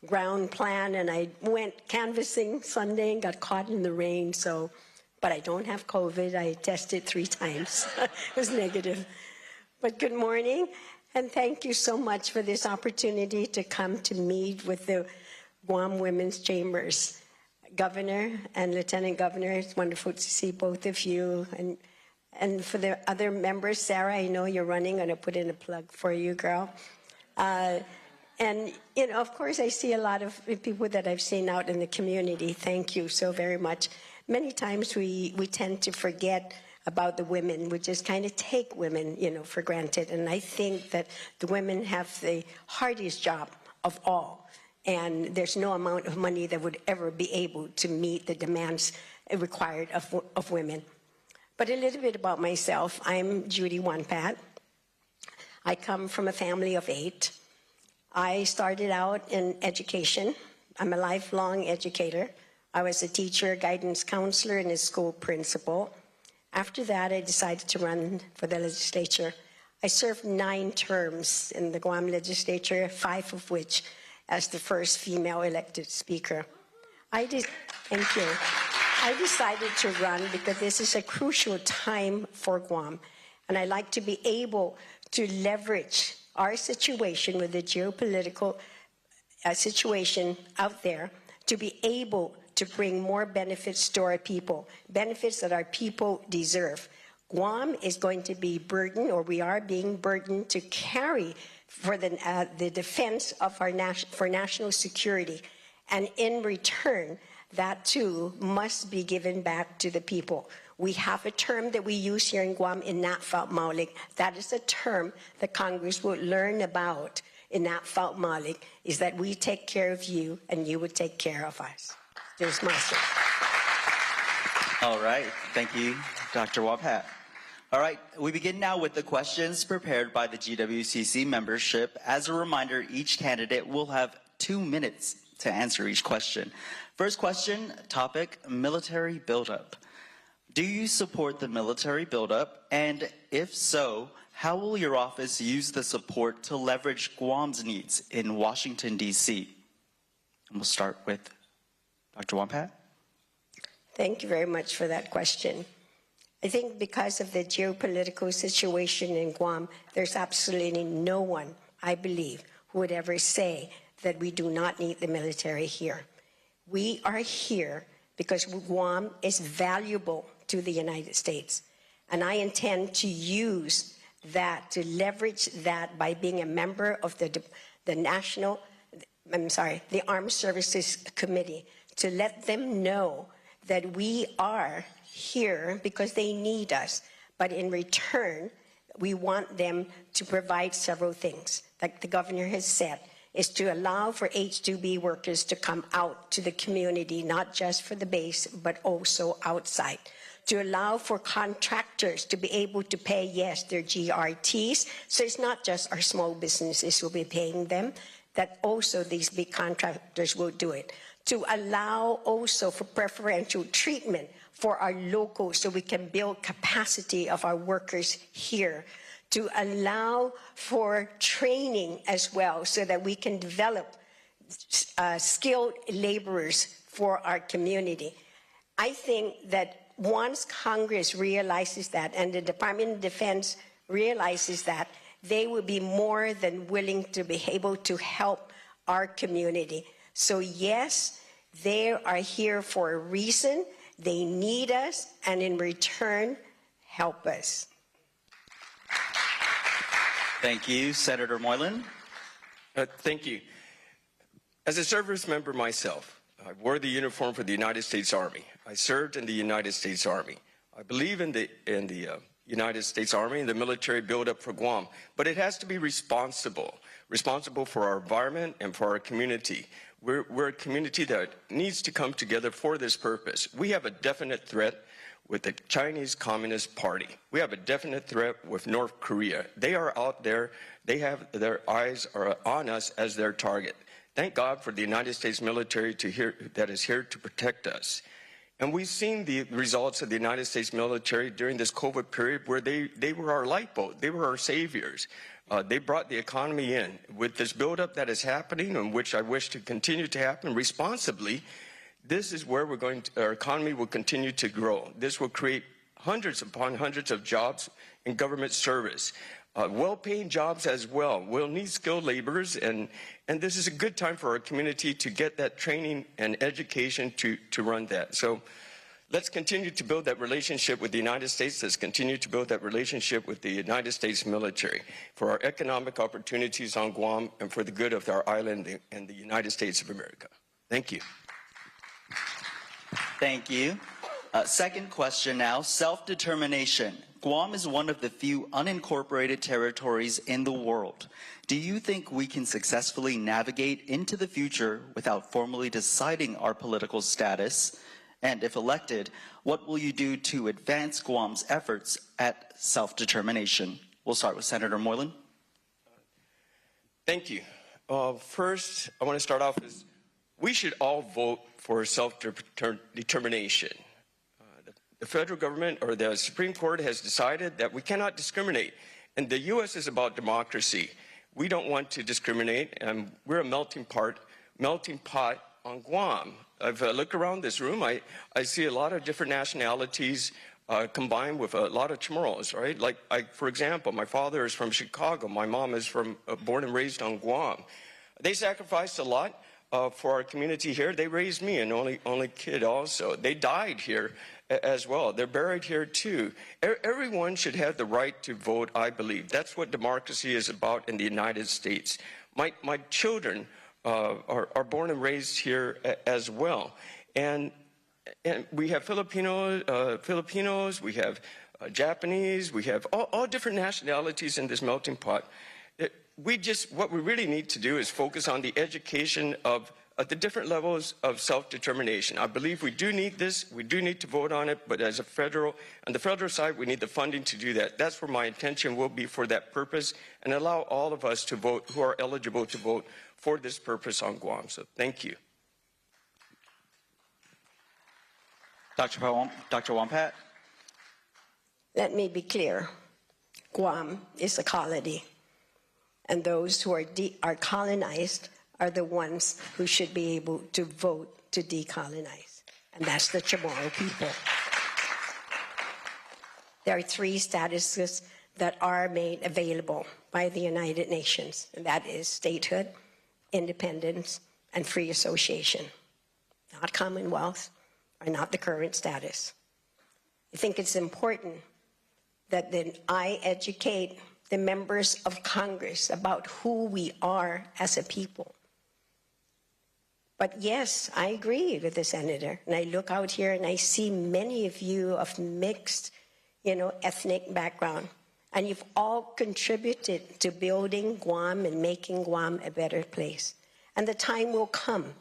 ground plan, and I went canvassing Sunday and got caught in the rain, but I don't have COVID. I tested 3 times. It was negative. But good morning, and thank you so much for this opportunity to come to meet with the Guam Women's Chambers. Governor and Lieutenant Governor, it's wonderful to see both of you. And for the other members, Sarah, I know you're running. I'm going to put in a plug for you, girl. And, you know, of course, I see a lot of people that I've seen out in the community. Thank you so very much. Many times we tend to forget about the women. We just kind of take women, you know, for granted. And I think that the women have the hardest job of all. And there's no amount of money that would ever be able to meet the demands required of women. But a little bit about myself. I'm Judy Wonpat. I come from a family of 8. I started out in education. I'm a lifelong educator. I was a teacher, guidance counselor, and a school principal. After that, I decided to run for the legislature. I served 9 terms in the Guam legislature, 5 of which as the first female elected speaker. Thank you. I decided to run because this is a crucial time for Guam, and I like to be able to leverage our situation with the geopolitical situation out there to be able to bring more benefits to our people, benefits that our people deserve. Guam is going to be burdened, or we are being burdened to carry for the defense of our national security. And in return, that too must be given back to the people. We have a term that we use here in Guam, inatfalt maulik. That is a term that Congress will learn about. Inatfalt maulik is that we take care of you and you would take care of us. There's my say. All right. Thank you, Dr. Wonpat. All right. We begin now with the questions prepared by the GWCC membership. As a reminder, each candidate will have 2 minutes to answer each question. First question, topic, military buildup. Do you support the military buildup? And if so, how will your office use the support to leverage Guam's needs in Washington, D.C.? And we'll start with Dr. Wonpat. Thank you very much for that question. I think because of the geopolitical situation in Guam, there's absolutely no one, I believe, who would ever say that we do not need the military here. We are here because Guam is valuable to the United States. And I intend to use that, to leverage that by being a member of the Armed Services Committee, to let them know that we are here because they need us. But in return, we want them to provide several things. Like the governor has said, is to allow for H-2B workers to come out to the community, not just for the base, but also outside. To allow for contractors to be able to pay, yes, their GRTs. So it's not just our small businesses who will be paying them, that also these big contractors will do it. To allow also for preferential treatment for our locals so we can build capacity of our workers here. To allow for training as well so that we can develop skilled laborers for our community. I think that once Congress realizes that and the Department of Defense realizes that, they will be more than willing to be able to help our community. So yes, they are here for a reason. They need us, and in return, help us. Thank you. Senator Moylan. Thank you. As a service member myself, I wore the uniform for the United States Army. I served in the United States Army. I believe in the United States Army and the military buildup for Guam, but it has to be responsible for our environment and for our community. We're a community that needs to come together for this purpose. We have a definite threat with the Chinese Communist Party. We have a definite threat with North Korea. They are out there. They have their eyes are on us as their target. Thank God for the United States military that is here to protect us. And we've seen the results of the United States military during this COVID period where they were our lifeboat. They were our saviors. They brought the economy in. With this buildup that is happening, and which I wish to continue to happen responsibly, this is where our economy will continue to grow. This will create hundreds upon hundreds of jobs in government service. Well-paying jobs as well. We'll need skilled laborers, and this is a good time for our community to get that training and education to run that. So Let's continue to build that relationship with the United States. Let's continue to build that relationship with the United States military for our economic opportunities on Guam and for the good of our island and the United States of America. Thank you. Thank you. Second question now, self-determination. Guam is one of the few unincorporated territories in the world. Do you think we can successfully navigate into the future without formally deciding our political status? And if elected, what will you do to advance Guam's efforts at self-determination? We'll start with Senator Moylan. Thank you. First, I want to start off with, we should all vote for self-determination. The federal government or the Supreme Court has decided that we cannot discriminate. And the U.S. is about democracy. We don't want to discriminate, and we're a melting pot on Guam. I've looked around this room. I see a lot of different nationalities combined with a lot of Chamorros, right? Like, for example, my father is from Chicago. My mom is from born and raised on Guam. They sacrificed a lot for our community here. They raised me, an only kid also. They died here as well. They're buried here too. Everyone should have the right to vote, I believe. That's what democracy is about in the United States. My children are born and raised here as well. And we have Filipinos, we have Japanese, we have all different nationalities in this melting pot. What we really need to do is focus on the education of the different levels of self-determination. I believe we do need this, we do need to vote on it, but on the federal side, we need the funding to do that. That's where my intention will be for that purpose, and allow all of us to vote who are eligible to vote for this purpose on Guam. So thank you. Dr. Wampat. Let me be clear. Guam is a colony, and those who are colonized are the ones who should be able to vote to decolonize, and that's the Chamorro people. There are 3 statuses that are made available by the United Nations, and that is statehood, independence, and free association. Not Commonwealth, or not the current status. I think it's important that then I educate the members of Congress about who we are as a people. But yes, I agree with the senator, and I look out here and I see many of you of mixed, ethnic background, and you've all contributed to building Guam and making Guam a better place. And the time will come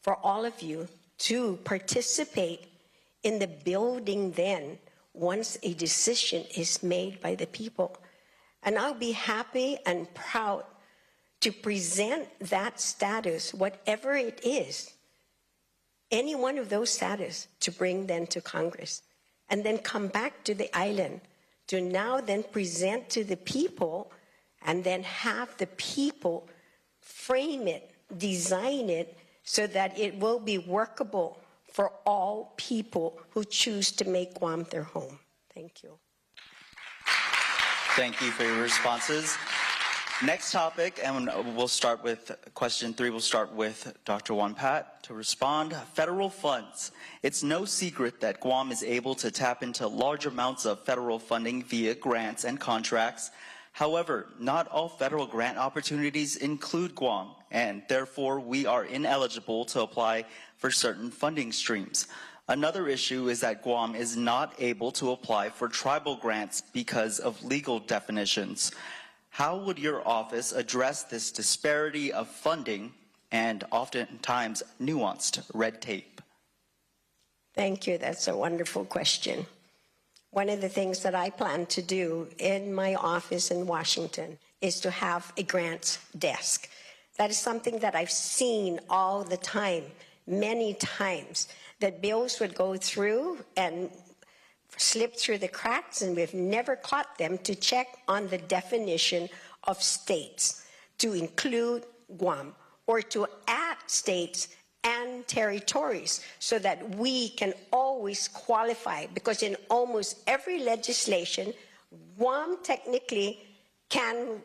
for all of you to participate in the building then, once a decision is made by the people. And I'll be happy and proud to present that status, whatever it is, any one of those status, to bring them to Congress, and then come back to the island to now then present to the people, and then have the people frame it, design it, so that it will be workable for all people who choose to make Guam their home. Thank you. Thank you for your responses. Next topic, and we'll start with question 3. We'll start with Dr. Wampat to respond. Federal funds. It's no secret that Guam is able to tap into large amounts of federal funding via grants and contracts. However, not all federal grant opportunities include Guam, and therefore we are ineligible to apply for certain funding streams. Another issue is that Guam is not able to apply for tribal grants because of legal definitions. How would your office address this disparity of funding and oftentimes nuanced red tape? Thank you. That's a wonderful question. One of the things that I plan to do in my office in Washington is to have a grants desk. That is something that I've seen all the time, many times, that bills would go through and slip through the cracks, and we've never caught them to check on the definition of states, to include Guam, or to add states and territories, so that we can always qualify, because in almost every legislation, Guam technically can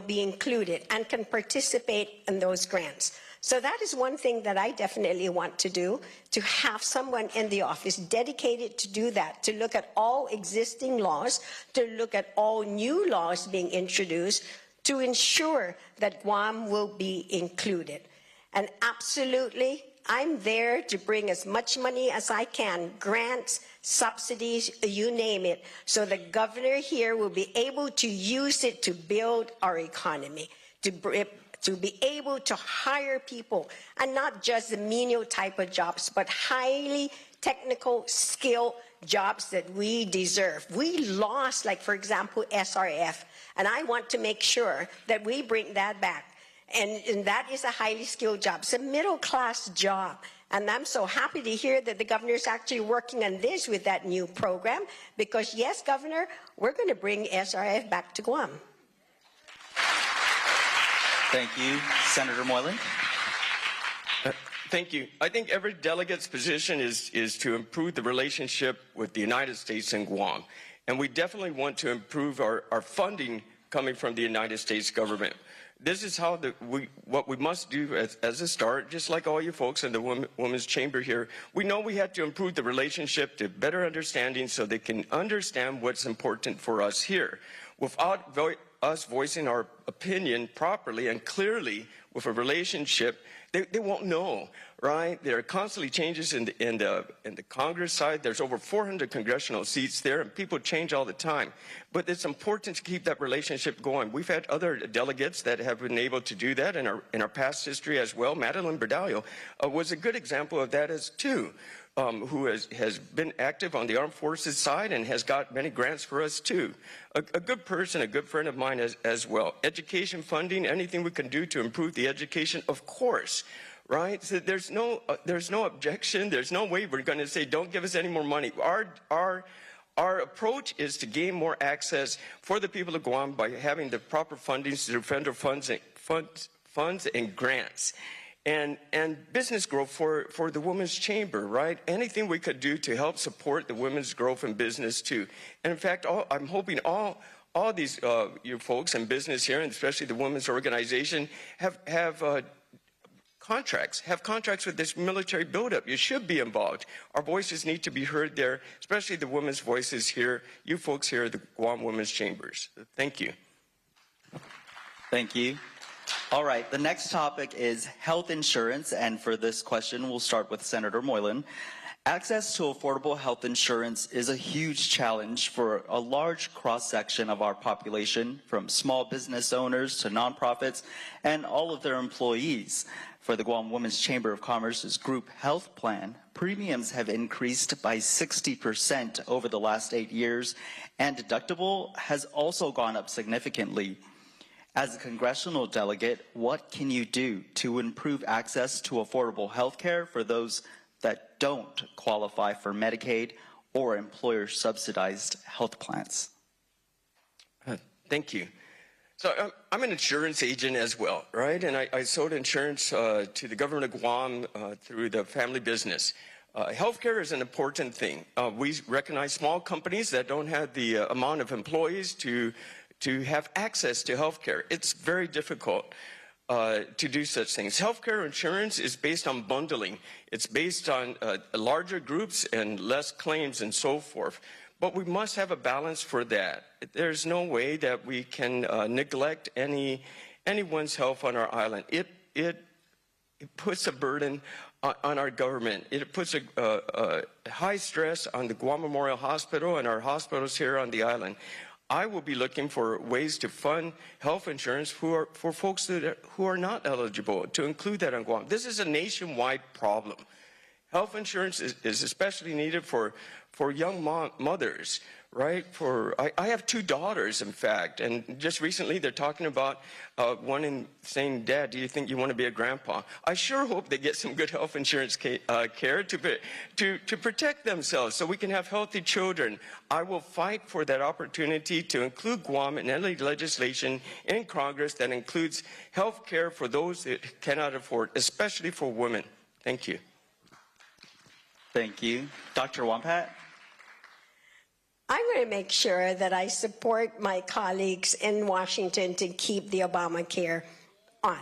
be included and can participate in those grants. So that is one thing that I definitely want to do, to have someone in the office dedicated to do that, to look at all existing laws, to look at all new laws being introduced, to ensure that Guam will be included. And absolutely, I'm there to bring as much money as I can, grants, subsidies, you name it, so the governor here will be able to use it to build our economy, to be able to hire people, and not just the menial type of jobs, but highly technical, skilled jobs that we deserve. We lost, like, for example, SRF, and I want to make sure that we bring that back. And that is a highly skilled job. It's a middle-class job. And I'm so happy to hear that the governor is actually working on this with that new program, because, yes, Governor, we're going to bring SRF back to Guam. Thank you. Senator Moylan. Thank you. I think every delegate's position is to improve the relationship with the United States and Guam. And we definitely want to improve our funding coming from the United States government. This is how what we must do as a start, just like all you folks in the Women's Chamber here. We know we have to improve the relationship to better understanding so they can understand what's important for us here. Without us voicing our opinion properly and clearly with a relationship, they won't know, right? There are constantly changes in the Congress side. There's over 400 congressional seats there, and people change all the time. But it's important to keep that relationship going. We've had other delegates that have been able to do that in our past history as well. Madeline Berdallo was a good example of that as too, who has been active on the armed forces side and has got many grants for us too. A good person, a good friend of mine as well. Education funding, anything we can do to improve the education, of course. Right? So there's no objection. There's no way we're going to say, don't give us any more money. Our approach is to gain more access for the people of Guam by having the proper funding through federal funds and grants. And business growth for the Women's Chamber, right? Anything we could do to help support the women's growth in business too. And in fact, I'm hoping all these you folks in business here, and especially the women's organization, have contracts with this military buildup. You should be involved. Our voices need to be heard there, especially the women's voices here, you folks here at the Guam Women's Chambers. Thank you. Thank you. All right, the next topic is health insurance, and for this question, we'll start with Senator Moylan. Access to affordable health insurance is a huge challenge for a large cross-section of our population, from small business owners to nonprofits and all of their employees. For the Guam Women's Chamber of Commerce's group health plan, premiums have increased by 60% over the last 8 years, and deductible has also gone up significantly. As a congressional delegate, what can you do to improve access to affordable health care for those that don't qualify for Medicaid or employer-subsidized health plans? Thank you. So I'm an insurance agent as well, right? And I sold insurance to the government of Guam through the family business. Healthcare is an important thing. We recognize small companies that don't have the amount of employees to have access to healthcare. It's very difficult to do such things. Healthcare insurance is based on bundling. It's based on larger groups and less claims and so forth. But we must have a balance for that. There's no way that we can neglect anyone's health on our island. It puts a burden on our government. It puts a high stress on the Guam Memorial Hospital and our hospitals here on the island. I will be looking for ways to fund health insurance for folks who are not eligible, to include that on Guam. This is a nationwide problem. Health insurance is especially needed for young mothers, right? I have 2 daughters, in fact, and just recently they're talking about one saying, "Dad, do you think you want to be a grandpa?" I sure hope they get some good health insurance care to protect themselves so we can have healthy children. I will fight for that opportunity to include Guam in any legislation in Congress that includes health care for those that cannot afford, especially for women. Thank you. Thank you. Dr. Wampat? I'm going to make sure that I support my colleagues in Washington to keep the Obamacare on.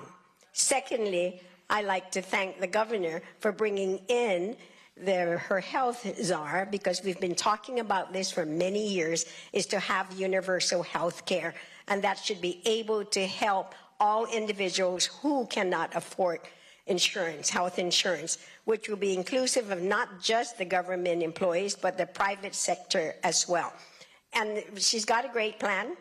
Secondly, I like to thank the governor for bringing in her health czar, because we've been talking about this for many years, is to have universal health care. And that should be able to help all individuals who cannot afford insurance, health insurance, which will be inclusive of not just the government employees, but the private sector as well. And she's got a great plan.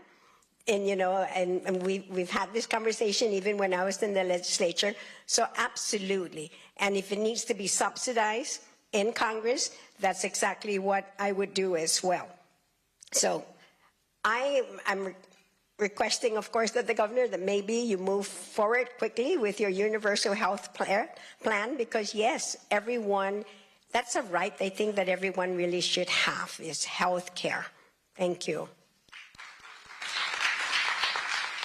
And, you know, and we've had this conversation even when I was in the legislature. So absolutely. And if it needs to be subsidized in Congress, that's exactly what I would do as well. So I'm requesting, of course, that the governor, that maybe you move forward quickly with your universal health plan, because yes, everyone, that's a right I think that everyone really should have, is health care. Thank you.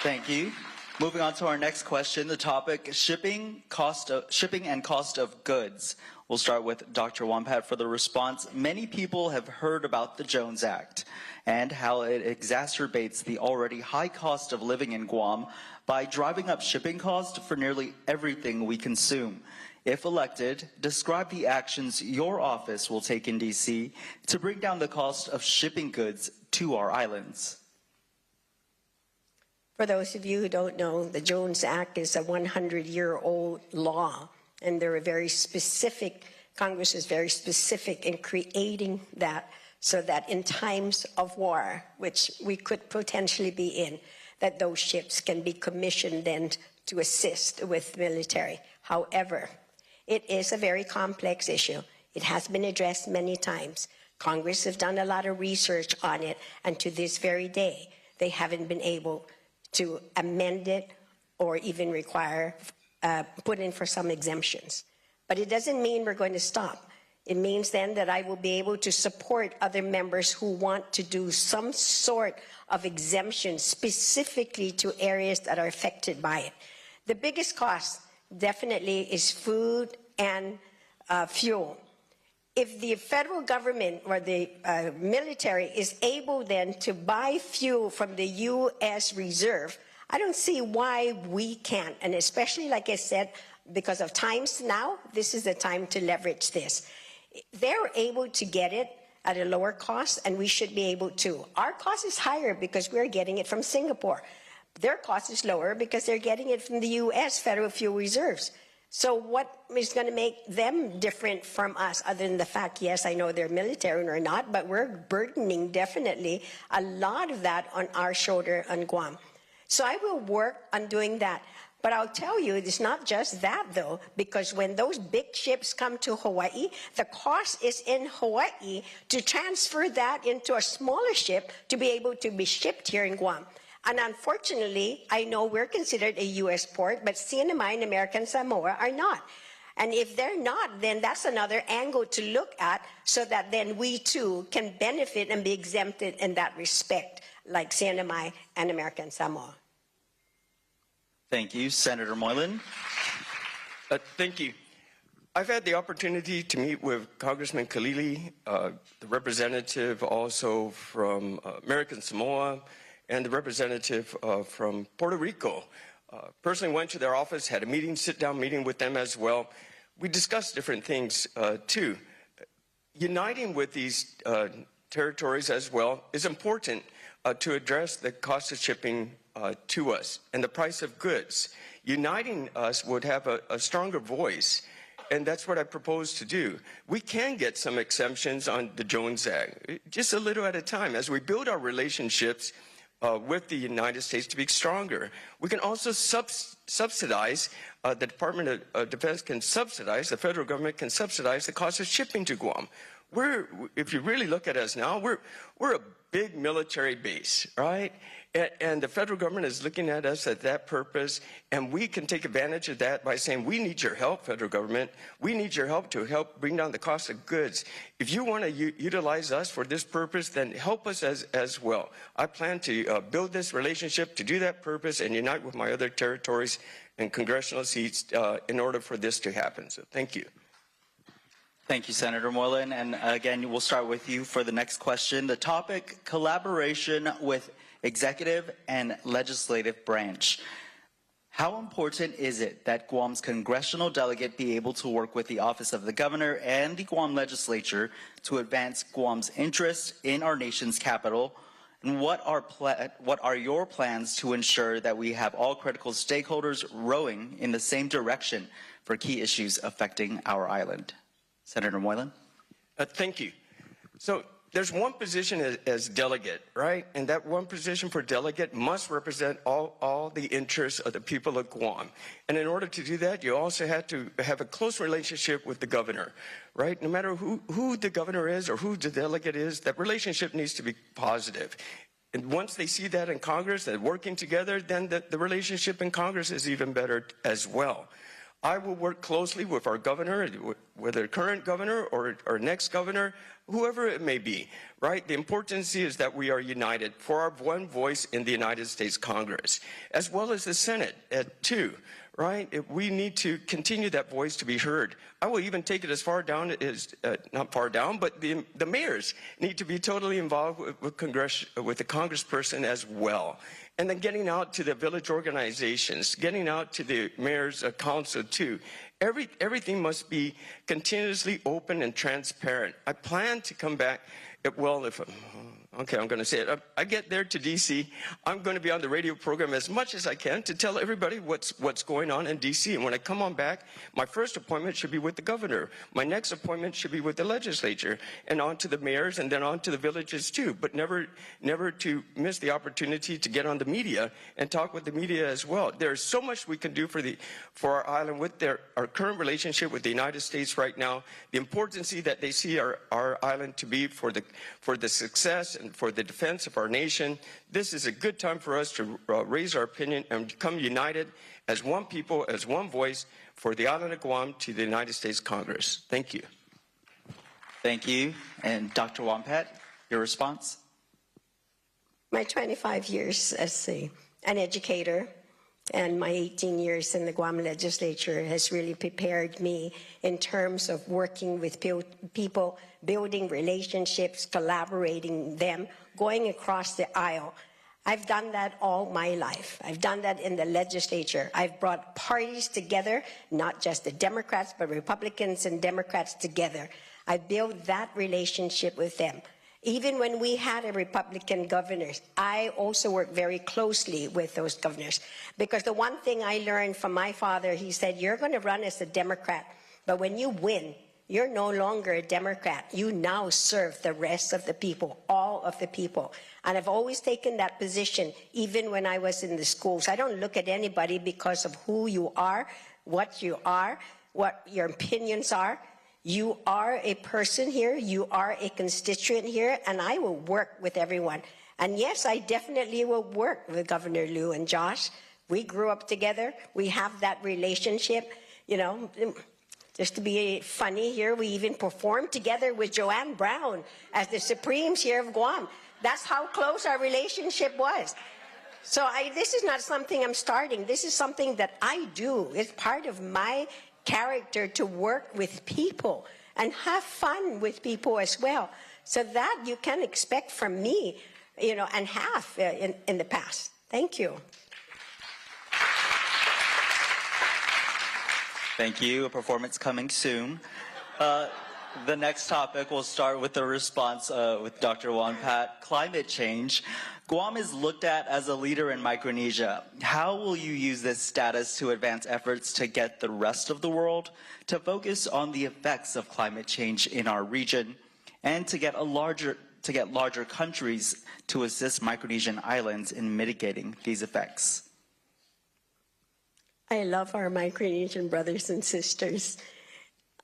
Thank you. Moving on to our next question, the topic, shipping and cost of goods. We'll start with Dr. Wampat for the response. Many people have heard about the Jones Act and how it exacerbates the already high cost of living in Guam by driving up shipping costs for nearly everything we consume. If elected, describe the actions your office will take in D.C. to bring down the cost of shipping goods to our islands. For those of you who don't know, the Jones Act is a 100-year-old law, and there are very specific, Congress is very specific in creating that so that in times of war, which we could potentially be in, that those ships can be commissioned then to assist with military. However, it is a very complex issue. It has been addressed many times. Congress has done a lot of research on it, and to this very day, they haven't been able to amend it or even require, put in for some exemptions. But it doesn't mean we're going to stop. It means then that I will be able to support other members who want to do some sort of exemption specifically to areas that are affected by it. The biggest cost definitely is food and fuel. If the federal government or the military is able then to buy fuel from the U.S. Reserve, I don't see why we can't. And especially, like I said, because of times now, this is the time to leverage this. They're able to get it at a lower cost, and we should be able to. Our cost is higher because we're getting it from Singapore. Their cost is lower because they're getting it from the U.S. Federal Fuel Reserves. So what is going to make them different from us, other than the fact, yes, I know they're military or not, but we're burdening definitely a lot of that on our shoulder on Guam. So I will work on doing that. But I'll tell you, it's not just that, though, because when those big ships come to Hawaii, the cost is in Hawaii to transfer that into a smaller ship to be able to be shipped here in Guam. And unfortunately, I know we're considered a U.S. port, but CNMI and American Samoa are not. And if they're not, then that's another angle to look at so that then we too can benefit and be exempted in that respect, like CNMI and American Samoa. Thank you. Senator Moylan. Thank you. I've had the opportunity to meet with Congressman Kalili, the representative also from American Samoa, and the representative from Puerto Rico. Personally went to their office, had a meeting, sit-down meeting with them as well. We discussed different things too. Uniting with these territories as well is important to address the cost of shipping to us and the price of goods. Uniting us would have a stronger voice, and that's what I propose to do. We can get some exemptions on the Jones Act, just a little at a time, as we build our relationships with the United States to be stronger. We can also subsidize, the Department of Defense can subsidize, the federal government can subsidize the cost of shipping to Guam. If you really look at us now, we're a big military base, right? And the federal government is looking at us at that purpose, and we can take advantage of that by saying, we need your help, federal government. We need your help to help bring down the cost of goods. If you want to utilize us for this purpose, then help us as well. I plan to build this relationship to do that purpose and unite with my other territories and congressional seats in order for this to happen. So thank you. Thank you, Senator Moylan. And again, we'll start with you for the next question. The topic, collaboration with executive and legislative branch. How important is it that Guam's congressional delegate be able to work with the Office of the Governor and the Guam legislature to advance Guam's interests in our nation's capital? And what are your plans to ensure that we have all critical stakeholders rowing in the same direction for key issues affecting our island? Senator Moylan. Thank you. So there's one position as delegate, right? And that one position for delegate must represent all the interests of the people of Guam. And in order to do that, you also have to have a close relationship with the governor, right? No matter who the governor is or who the delegate is, that relationship needs to be positive. And once they see that in Congress, that working together, then the relationship in Congress is even better as well. I will work closely with our governor, whether current governor or next governor, whoever it may be, right? The importance is that we are united for our one voice in the United States Congress, as well as the Senate too, right? We need to continue that voice to be heard. I will even take it as far down as, not far down, but the mayors need to be totally involved with the congressperson as well. And then getting out to the village organizations, getting out to the mayor's council too. Everything must be continuously open and transparent. I plan to come back, well, okay, I'm going to say it. I get there to D.C., I'm going to be on the radio program as much as I can to tell everybody what's going on in D.C. And when I come on back, my first appointment should be with the governor. My next appointment should be with the legislature, and on to the mayors, and then on to the villages too. But never to miss the opportunity to get on the media and talk with the media as well. There's so much we can do for our island with our current relationship with the United States right now. The importance that they see our island to be for the success and for the defense of our nation. This is a good time for us to raise our opinion and become united as one people, as one voice for the island of Guam to the United States Congress. Thank you. Thank you. And Dr. Wampat, your response? My 25 years as an educator and my 18 years in the Guam legislature has really prepared me in terms of working with people, building relationships, collaborating them, going across the aisle. I've done that all my life. I've done that in the legislature. I've brought parties together, not just the Democrats, but Republicans and Democrats together. I built that relationship with them. Even when we had a Republican governors, I also worked very closely with those governors. Because the one thing I learned from my father, he said, you're going to run as a Democrat, but when you win, you're no longer a Democrat. You now serve the rest of the people, all of the people. And I've always taken that position, even when I was in the schools. I don't look at anybody because of who you are, what your opinions are. You are a person here, you are a constituent here, and I will work with everyone. And yes, I definitely will work with Governor Liu and Josh. We grew up together, we have that relationship. You know, just to be funny here, we even performed together with Joanne Brown as the Supremes here of Guam. That's how close our relationship was. So this is not something I'm starting, this is something that I do. It's part of my character to work with people and have fun with people as well. So that you can expect from me, you know, and have in the past. Thank you. Thank you. A performance coming soon. The next topic, we'll start with the response with Dr. Wampat. Climate change. Guam is looked at as a leader in Micronesia. How will you use this status to advance efforts to get the rest of the world to focus on the effects of climate change in our region and to get larger countries to assist Micronesian islands in mitigating these effects? I love our Micronesian brothers and sisters.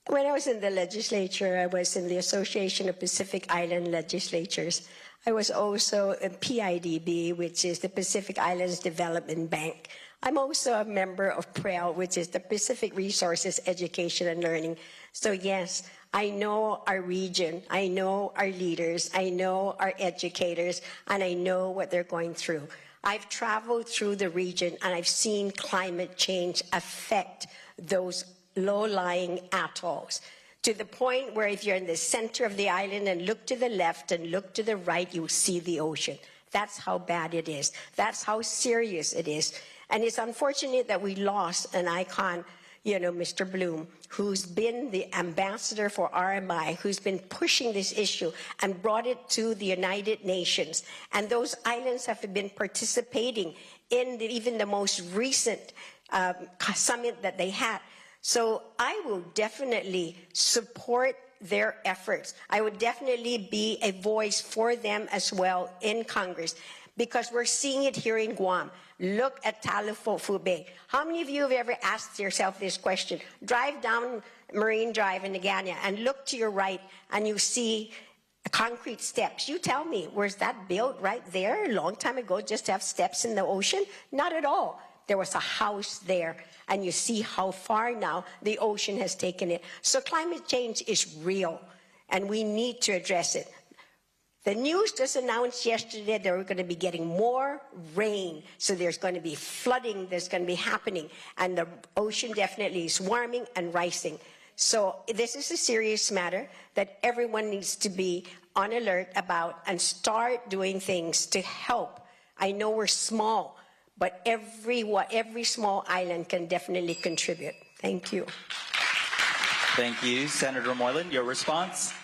When I was in the legislature, I was in the Association of Pacific Island Legislatures. I was also a PIDB, which is the Pacific Islands Development Bank. I'm also a member of PREL, which is the Pacific Resources Education and Learning. So yes, I know our region, I know our leaders, I know our educators, and I know what they're going through. I've traveled through the region and I've seen climate change affect those low-lying atolls, to the point where if you're in the center of the island and look to the left and look to the right, you see the ocean. That's how bad it is. That's how serious it is. And it's unfortunate that we lost an icon, you know, Mr. Bloom, who's been the ambassador for RMI, who's been pushing this issue and brought it to the United Nations. And those islands have been participating in even the most recent summit that they had. So I will definitely support their efforts. I would definitely be a voice for them as well in Congress, because we're seeing it here in Guam. Look at Talifofo Bay. How many of you have ever asked yourself this question? Drive down Marine Drive in Nagana and look to your right and you see concrete steps. You tell me, was that built right there a long time ago just to have steps in the ocean? Not at all. There was a house there, and you see how far now the ocean has taken it. So climate change is real, and we need to address it. The news just announced yesterday that we're going to be getting more rain, so there's going to be flooding that's going to be happening, and the ocean definitely is warming and rising. So this is a serious matter that everyone needs to be on alert about and start doing things to help. I know we're small, but every small island can definitely contribute. Thank you. Thank you. Senator Moylan, your response?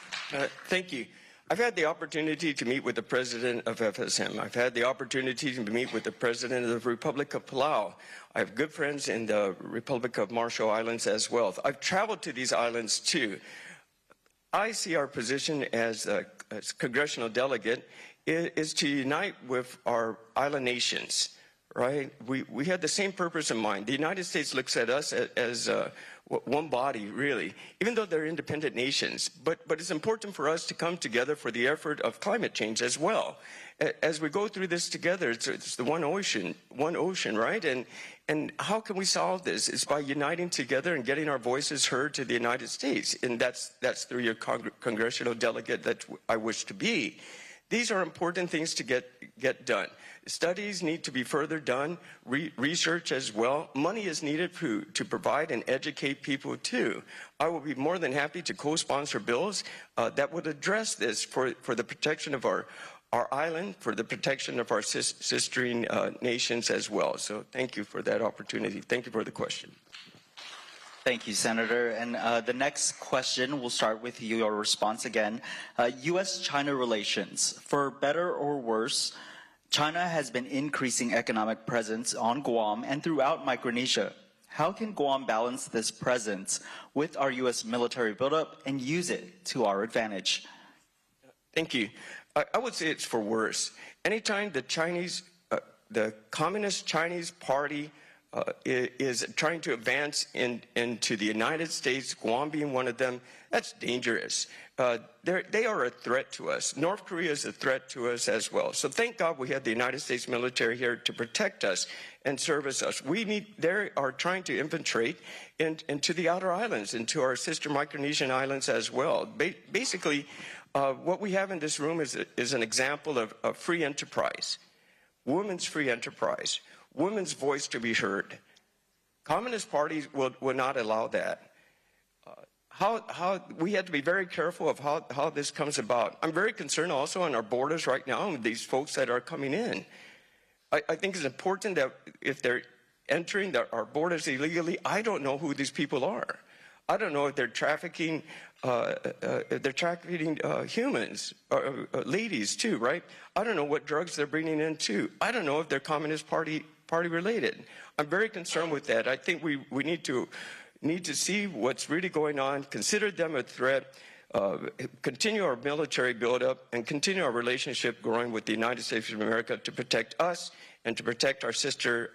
Thank you. I've had the opportunity to meet with the president of FSM. I've had the opportunity to meet with the president of the Republic of Palau. I have good friends in the Republic of Marshall Islands as well. I've traveled to these islands too. I see our position as a congressional delegate is to unite with our island nations. Right? We had the same purpose in mind. The United States looks at us as one body, really, even though they're independent nations. But it's important for us to come together for the effort of climate change as well. As we go through this together, it's the one ocean, right? And how can we solve this? It's by uniting together and getting our voices heard to the United States. And that's through your congressional delegate that I wish to be. These are important things to get done. Studies need to be further done, research as well. Money is needed to provide and educate people too. I will be more than happy to co-sponsor bills that would address this for the protection of our island, for the protection of our sisterine nations as well. So thank you for that opportunity. Thank you for the question. Thank you, Senator. And the next question, we'll start with your response again. U.S.-China relations, for better or worse, China has been increasing economic presence on Guam and throughout Micronesia. How can Guam balance this presence with our U.S. military buildup and use it to our advantage? Thank you. I would say it's for worse. Anytime the Communist Chinese Party is trying to advance into the United States, Guam being one of them, that's dangerous. They are a threat to us. North Korea is a threat to us as well. So thank God we have the United States military here to protect us and service us. They are trying to infiltrate into the outer islands, into our sister Micronesian islands as well. Basically, what we have in this room is an example of free enterprise, women's free enterprise, women's voice to be heard. Communist parties will not allow that. We have to be very careful of how this comes about. I'm very concerned also on our borders right now with these folks that are coming in. I think it's important that if they're entering our borders illegally, I don't know who these people are. I don't know if they're trafficking humans, ladies too, right? I don't know what drugs they're bringing in too. I don't know if they're Communist Party related. I'm very concerned with that. I think we need to see what's really going on, consider them a threat, continue our military buildup, and continue our relationship growing with the United States of America to protect us and to protect our sister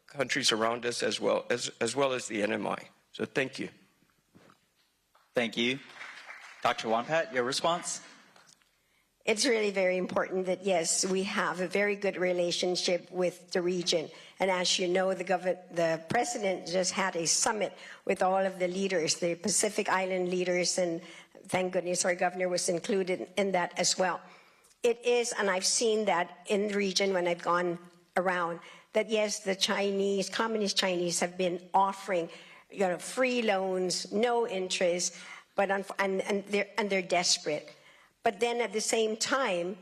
countries around us as well as the NMI. So thank you. Thank you. Dr. Wonpat, your response? It's really very important that, yes, we have a very good relationship with the region. And as you know, the president just had a summit with all of the leaders, the Pacific Island leaders, and thank goodness our governor was included in that as well. It is, and I've seen that in the region when I've gone around, that yes, the Chinese, Communist Chinese have been offering free loans, no interest, but and they're desperate. But then at the same time,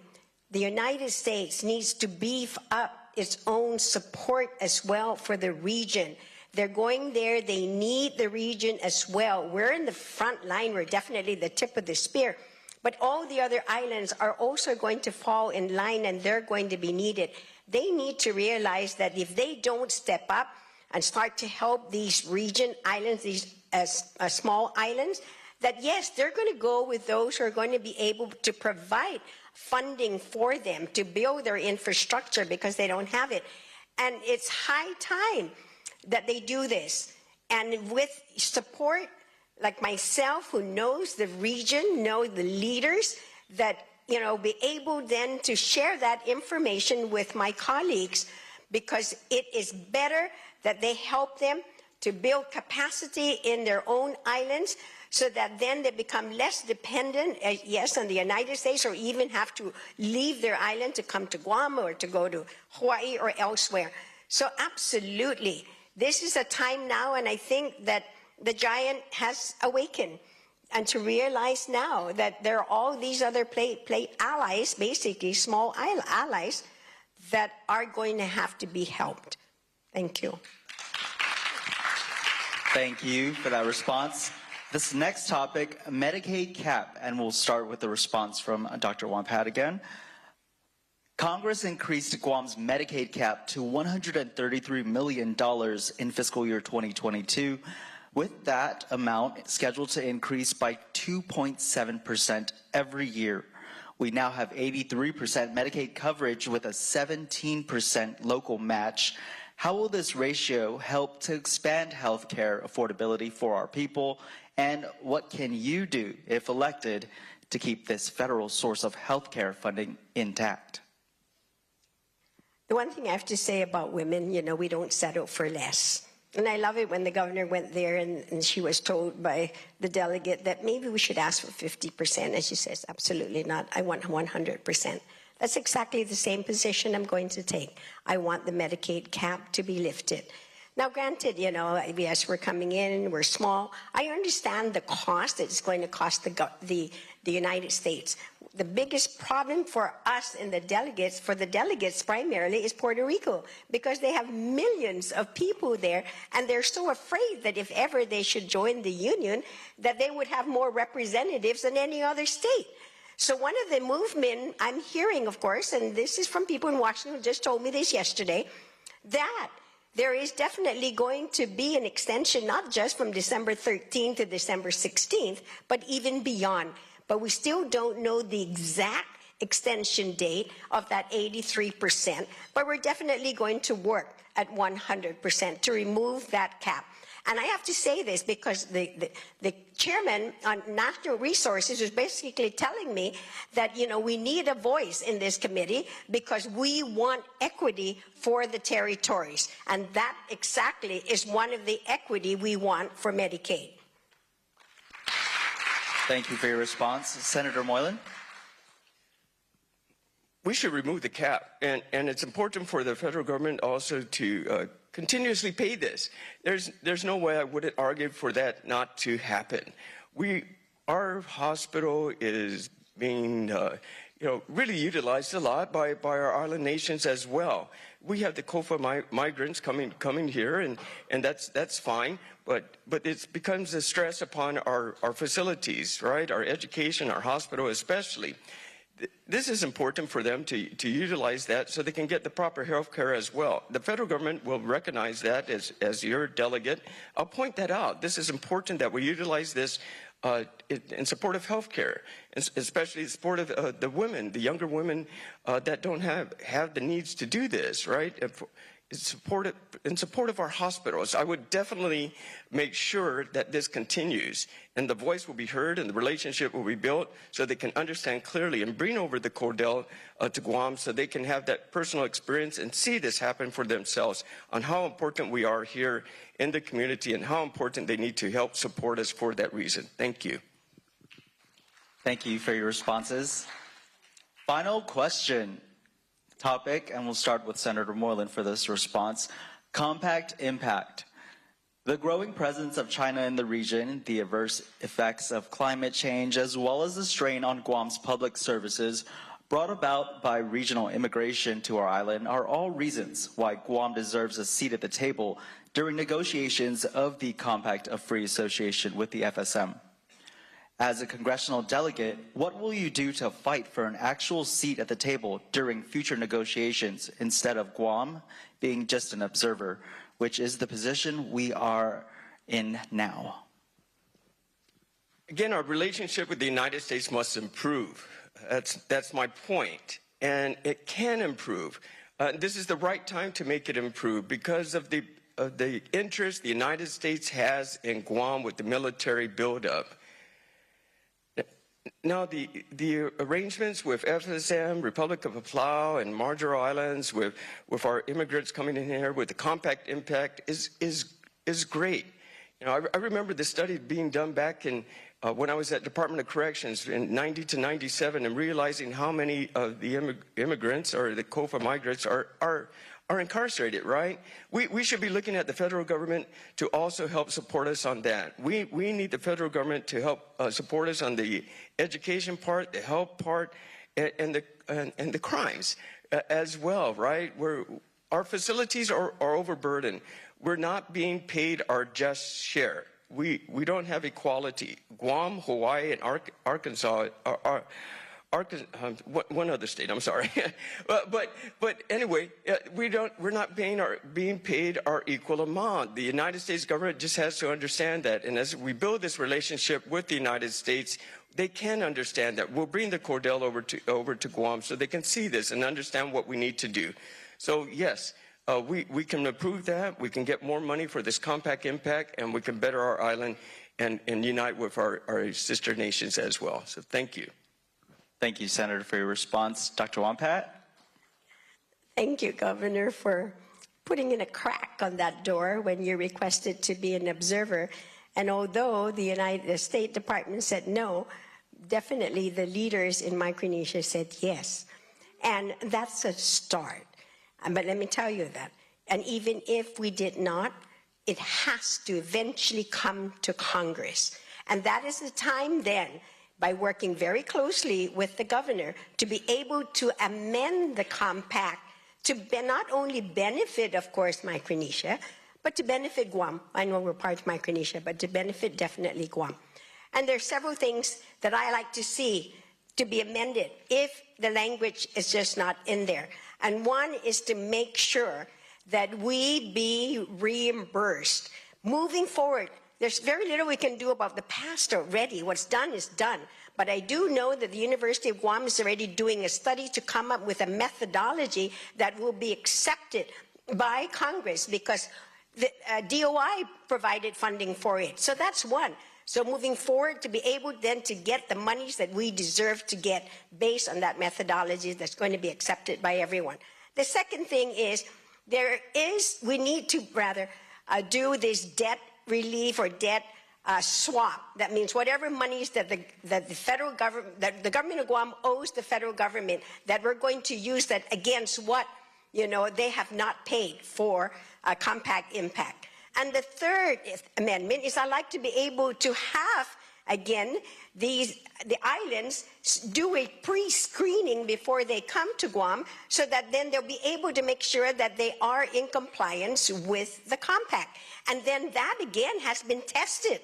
the United States needs to beef up its own support as well for the region. They're going there, they need the region as well. We're in the front line, we're definitely the tip of the spear, but all the other islands are also going to fall in line and they're going to be needed. They need to realize that if they don't step up and start to help these region islands, these small islands, that yes, they're going to go with those who are going to be able to provide funding for them to build their infrastructure because they don't have it. And it's high time that they do this. And with support like myself, who knows the region, know the leaders, that, you know, be able then to share that information with my colleagues, because it is better that they help them to build capacity in their own islands so that then they become less dependent, yes, on the United States, or even have to leave their island to come to Guam or to go to Hawaii or elsewhere. So absolutely, this is a time now, and I think that the giant has awakened, and to realize now that there are all these other allies, basically small allies, that are going to have to be helped. Thank you. Thank you for that response. This next topic, Medicaid cap, and we'll start with the response from Dr. Wampat again. Congress increased Guam's Medicaid cap to $133 million in fiscal year 2022, with that amount scheduled to increase by 2.7% every year. We now have 83% Medicaid coverage with a 17% local match. How will this ratio help to expand healthcare affordability for our people? And what can you do, if elected, to keep this federal source of healthcare funding intact? The one thing I have to say about women, you know, we don't settle for less. And I love it when the governor went there and she was told by the delegate that maybe we should ask for 50%. And she says, absolutely not. I want 100%. That's exactly the same position I'm going to take. I want the Medicaid cap to be lifted. Now, granted, you know, yes, we're coming in, we're small. I understand the cost that it's going to cost the United States. The biggest problem for us and the delegates primarily, is Puerto Rico, because they have millions of people there, and they're so afraid that if ever they should join the union, that they would have more representatives than any other state. So one of the movement I'm hearing, of course, and this is from people in Washington who just told me this yesterday, that there is definitely going to be an extension, not just from December 13th to December 16th, but even beyond. But we still don't know the exact extension date of that 83%, but we're definitely going to work at 100% to remove that cap. And I have to say this because the chairman on National Resources was basically telling me that, you know, we need a voice in this committee because we want equity for the territories. And that exactly is one of the equity we want for Medicaid. Thank you for your response. Senator Moylan? We should remove the cap, and it's important for the federal government also to continuously pay this. There's no way I wouldn't argue for that not to happen. Our hospital is being really utilized a lot by our island nations as well. We have the COFA migrants coming here, and that's fine, but it becomes a stress upon our facilities, right? Our education, our hospital especially. This is important for them to utilize that so they can get the proper health care as well. The federal government will recognize that as your delegate. I'll point that out. This is important that we utilize this in support of health care, especially in support of the women, the younger women that don't have the needs to do this, right? In support of our hospitals. I would definitely make sure that this continues and the voice will be heard and the relationship will be built so they can understand clearly and bring over the Cordell to Guam so they can have that personal experience and see this happen for themselves on how important we are here in the community and how important they need to help support us for that reason. Thank you. Thank you for your responses. Final question. Topic, and we'll start with Senator Moylan for this response. Compact impact. The growing presence of China in the region, the adverse effects of climate change, as well as the strain on Guam's public services brought about by regional immigration to our island are all reasons why Guam deserves a seat at the table during negotiations of the Compact of Free Association with the FSM. As a congressional delegate, what will you do to fight for an actual seat at the table during future negotiations instead of Guam being just an observer, which is the position we are in now? Again, our relationship with the United States must improve. That's my point, and it can improve. This is the right time to make it improve because of the interest the United States has in Guam with the military buildup. Now, the arrangements with FSM, Republic of Palau, and Marshall Islands, with our immigrants coming in here, with the compact impact, is great. You know, I remember the study being done back in when I was at Department of Corrections in 90 to 97, and realizing how many of the immigrants or the COFA migrants are incarcerated, right? We should be looking at the federal government to also help support us on that. We need the federal government to help support us on the education part, the health part, and the crimes as well, right? Our facilities are overburdened. We're not being paid our just share. We don't have equality. Guam, Hawaii, and Arkansas are one other state, I'm sorry. but anyway, we're not being paid our equal amount. The United States government just has to understand that. And as we build this relationship with the United States, they can understand that. We'll bring the Cordell over to Guam so they can see this and understand what we need to do. So yes, we can improve that. We can get more money for this compact impact, and we can better our island and unite with our sister nations as well. So thank you. Thank you, Senator, for your response. Dr. Wampat? Thank you, Governor, for putting in a crack on that door when you requested to be an observer. And although the State Department said no, definitely the leaders in Micronesia said yes. And that's a start. But let me tell you that. And even if we did not, it has to eventually come to Congress. And that is the time then, by working very closely with the governor, to be able to amend the compact to not only benefit, of course, Micronesia, but to benefit Guam. I know we're part of Micronesia, but to benefit definitely Guam. And there are several things that I like to see to be amended if the language is just not in there. And one is to make sure that we be reimbursed. Moving forward, there's very little we can do about the past already. What's done is done. But I do know that the University of Guam is already doing a study to come up with a methodology that will be accepted by Congress, because the DOI provided funding for it. So that's one. So moving forward, to be able then to get the monies that we deserve to get based on that methodology that's going to be accepted by everyone. The second thing is, we need to rather do this debt relief or debt swap. That means whatever monies that the federal government, that the government of Guam owes the federal government, that we're going to use that against what, they have not paid for compact impact. And the third amendment is I'd like to be able to have, again, the islands do a pre-screening before they come to Guam, so that then they'll be able to make sure that they are in compliance with the compact. And then that, again, has been tested.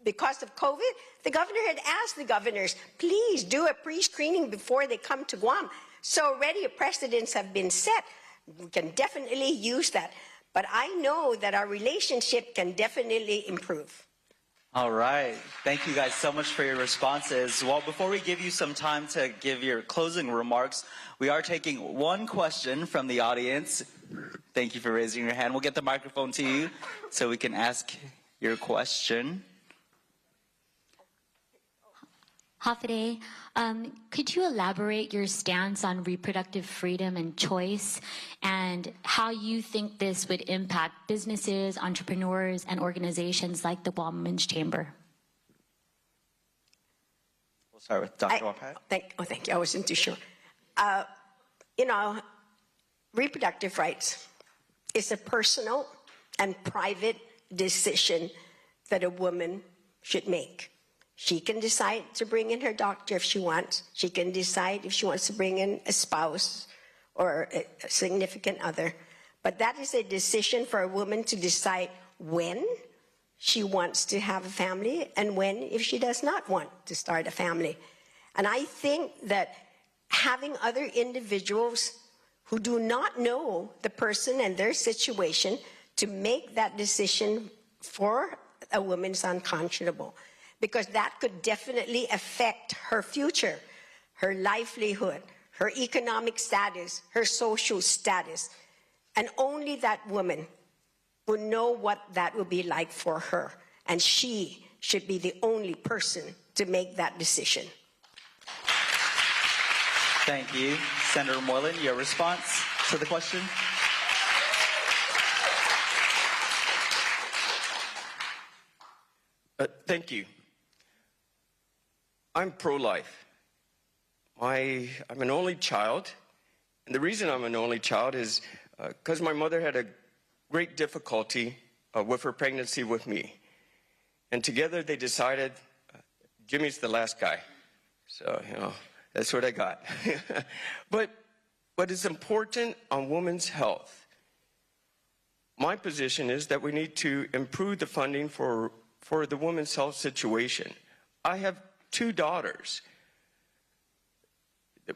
Because of COVID, the governor had asked the governors, please do a pre-screening before they come to Guam. So already precedents have been set. We can definitely use that. But I know that our relationship can definitely improve. All right. Thank you guys so much for your responses. Well, before we give you some time to give your closing remarks, we are taking one question from the audience. Thank you for raising your hand. We'll get the microphone to you so we can ask your question. Hafide, could you elaborate your stance on reproductive freedom and choice, and how you think this would impact businesses, entrepreneurs, and organizations like the Guam Women's Chamber? We'll start with Dr. Wampat. Thank you. I wasn't too sure. Reproductive rights is a personal and private decision that a woman should make. She can decide to bring in her doctor if she wants. She can decide if she wants to bring in a spouse or a significant other. But that is a decision for a woman to decide when she wants to have a family and when if she does not want to start a family. And I think that having other individuals who do not know the person and their situation to make that decision for a woman is unconscionable, because that could definitely affect her future, her livelihood, her economic status, her social status. And only that woman will know what that will be like for her. And she should be the only person to make that decision. Thank you. Senator Moylan, your response to the question? Thank you. I'm pro-life. I'm an only child, and the reason I'm an only child is because my mother had a great difficulty with her pregnancy with me. And together they decided, Jimmy's the last guy. So, you know, that's what I got. But what is important on women's health, my position is that we need to improve the funding for the women's health situation. I have 2 daughters.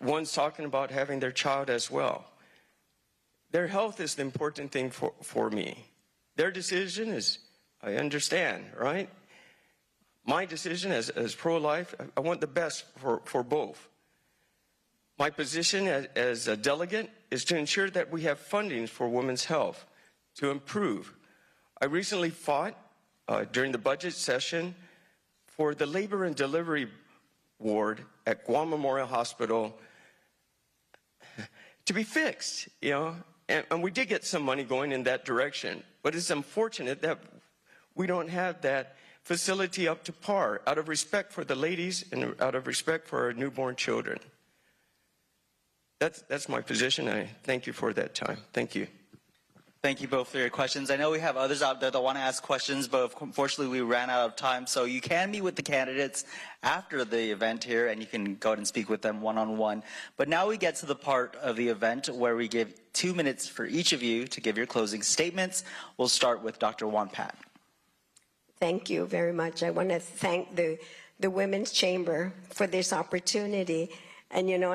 One's talking about having their child as well. Their health is the important thing for me. Their decision is, I understand, right? My decision as pro-life, I want the best for both. My position as a delegate is to ensure that we have funding for women's health to improve. I recently fought during the budget session for the labor and delivery ward at Guam Memorial Hospital to be fixed, you know, and we did get some money going in that direction, but it's unfortunate that we don't have that facility up to par out of respect for the ladies and out of respect for our newborn children. That's my position. I thank you for that time. Thank you. Thank you both for your questions. I know we have others out there that want to ask questions, but unfortunately we ran out of time. So you can meet with the candidates after the event here, and you can go ahead and speak with them one-on-one. But now we get to the part of the event where we give 2 minutes for each of you to give your closing statements. We'll start with Dr. Wampat. Thank you very much. I want to thank the Women's Chamber for this opportunity. And, you know,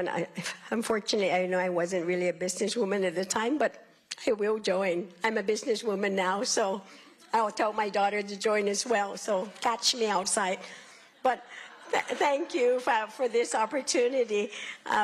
unfortunately, I know I wasn't really a businesswoman at the time, but I will join. I'm a businesswoman now, so I'll tell my daughter to join as well, so catch me outside. But thank you for this opportunity,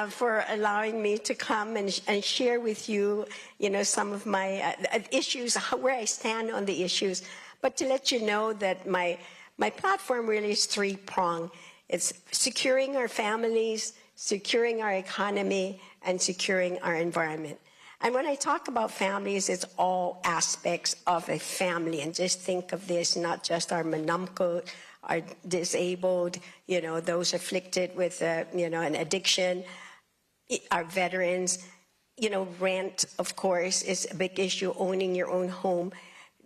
for allowing me to come and share with you, you know, some of my issues, where I stand on the issues. But to let you know that my platform really is 3-pronged. It's securing our families, securing our economy, and securing our environment. And when I talk about families, it's all aspects of a family. And just think of this, not just our manumko, our disabled, you know, those afflicted with, you know, an addiction, our veterans, you know, rent, of course, is a big issue, owning your own home,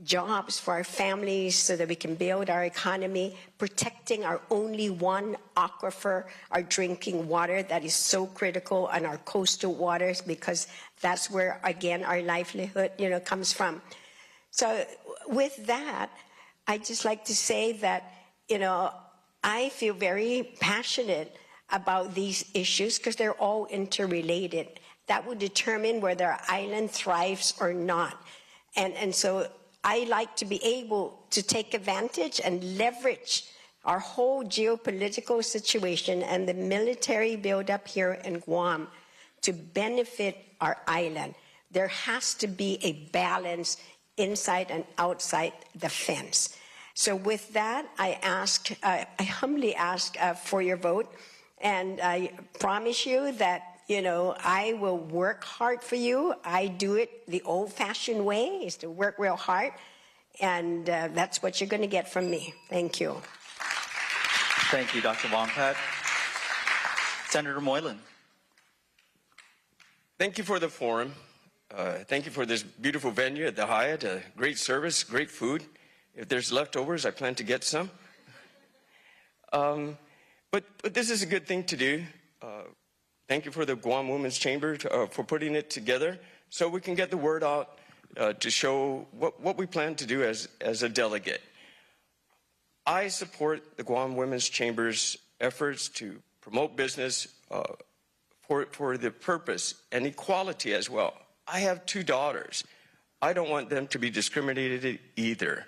jobs for our families so that we can build our economy, protecting our only one aquifer, our drinking water that is so critical, on our coastal waters, because that's where, again, our livelihood, you know, comes from. So with that, I'd just like to say that, you know, I feel very passionate about these issues because they're all interrelated. That will determine whether our island thrives or not. And so I like to be able to take advantage and leverage our whole geopolitical situation and the military buildup here in Guam to benefit our island. There has to be a balance inside and outside the fence. So with that, I humbly ask for your vote, and I promise you that, you know, I will work hard for you. I do it the old-fashioned way, is to work real hard, and that's what you're going to get from me. Thank you. Thank you, Dr. Wampat. Senator Moylan. Thank you for the forum. Thank you for this beautiful venue at the Hyatt. Great service, great food. If there's leftovers, I plan to get some. But this is a good thing to do. Thank you for the Guam Women's Chamber for putting it together so we can get the word out to show what we plan to do as a delegate. I support the Guam Women's Chamber's efforts to promote business for the purpose and equality as well. I have 2 daughters. I don't want them to be discriminated either.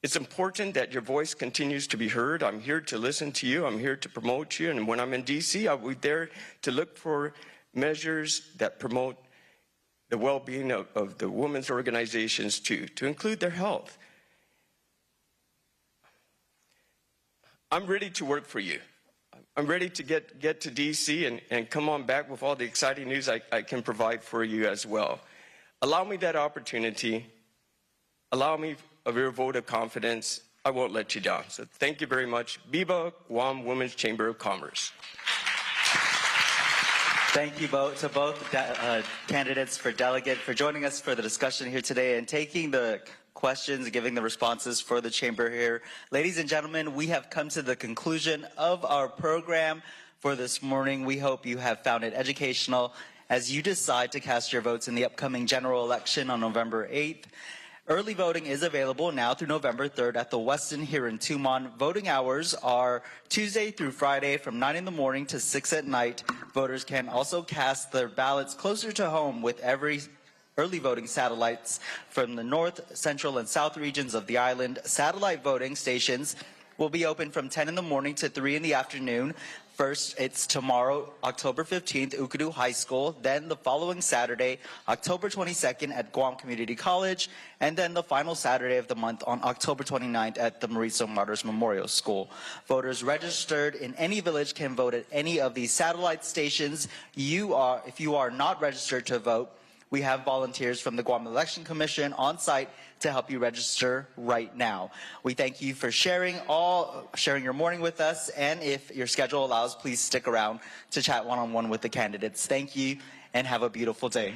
It's important that your voice continues to be heard. I'm here to listen to you. I'm here to promote you. And when I'm in D.C., I'll be there to look for measures that promote the well-being of the women's organizations too, to include their health. I'm ready to work for you. I'm ready to get to D.C. and come on back with all the exciting news I can provide for you as well. Allow me that opportunity. Allow me of your vote of confidence. I won't let you down. So thank you very much. Viva Guam Women's Chamber of Commerce. Thank you to both candidates for delegate for joining us for the discussion here today and taking the questions and giving the responses for the chamber here. Ladies and gentlemen, we have come to the conclusion of our program for this morning. We hope you have found it educational as you decide to cast your votes in the upcoming general election on November 8th. Early voting is available now through November 3rd at the Westin here in Tumon. Voting hours are Tuesday through Friday from 9 in the morning to 6 at night. Voters can also cast their ballots closer to home with every early voting satellites from the north, central, and south regions of the island. Satellite voting stations will be open from 10 in the morning to 3 in the afternoon. First, it's tomorrow, October 15th, Ukadu High School. Then the following Saturday, October 22nd at Guam Community College. And then the final Saturday of the month on October 29th at the Mauricio Martyrs Memorial School. Voters registered in any village can vote at any of these satellite stations. If you are not registered to vote, we have volunteers from the Guam Election Commission on site to help you register right now. We thank you for sharing your morning with us, and if your schedule allows, please stick around to chat one-on-one with the candidates. Thank you, and have a beautiful day.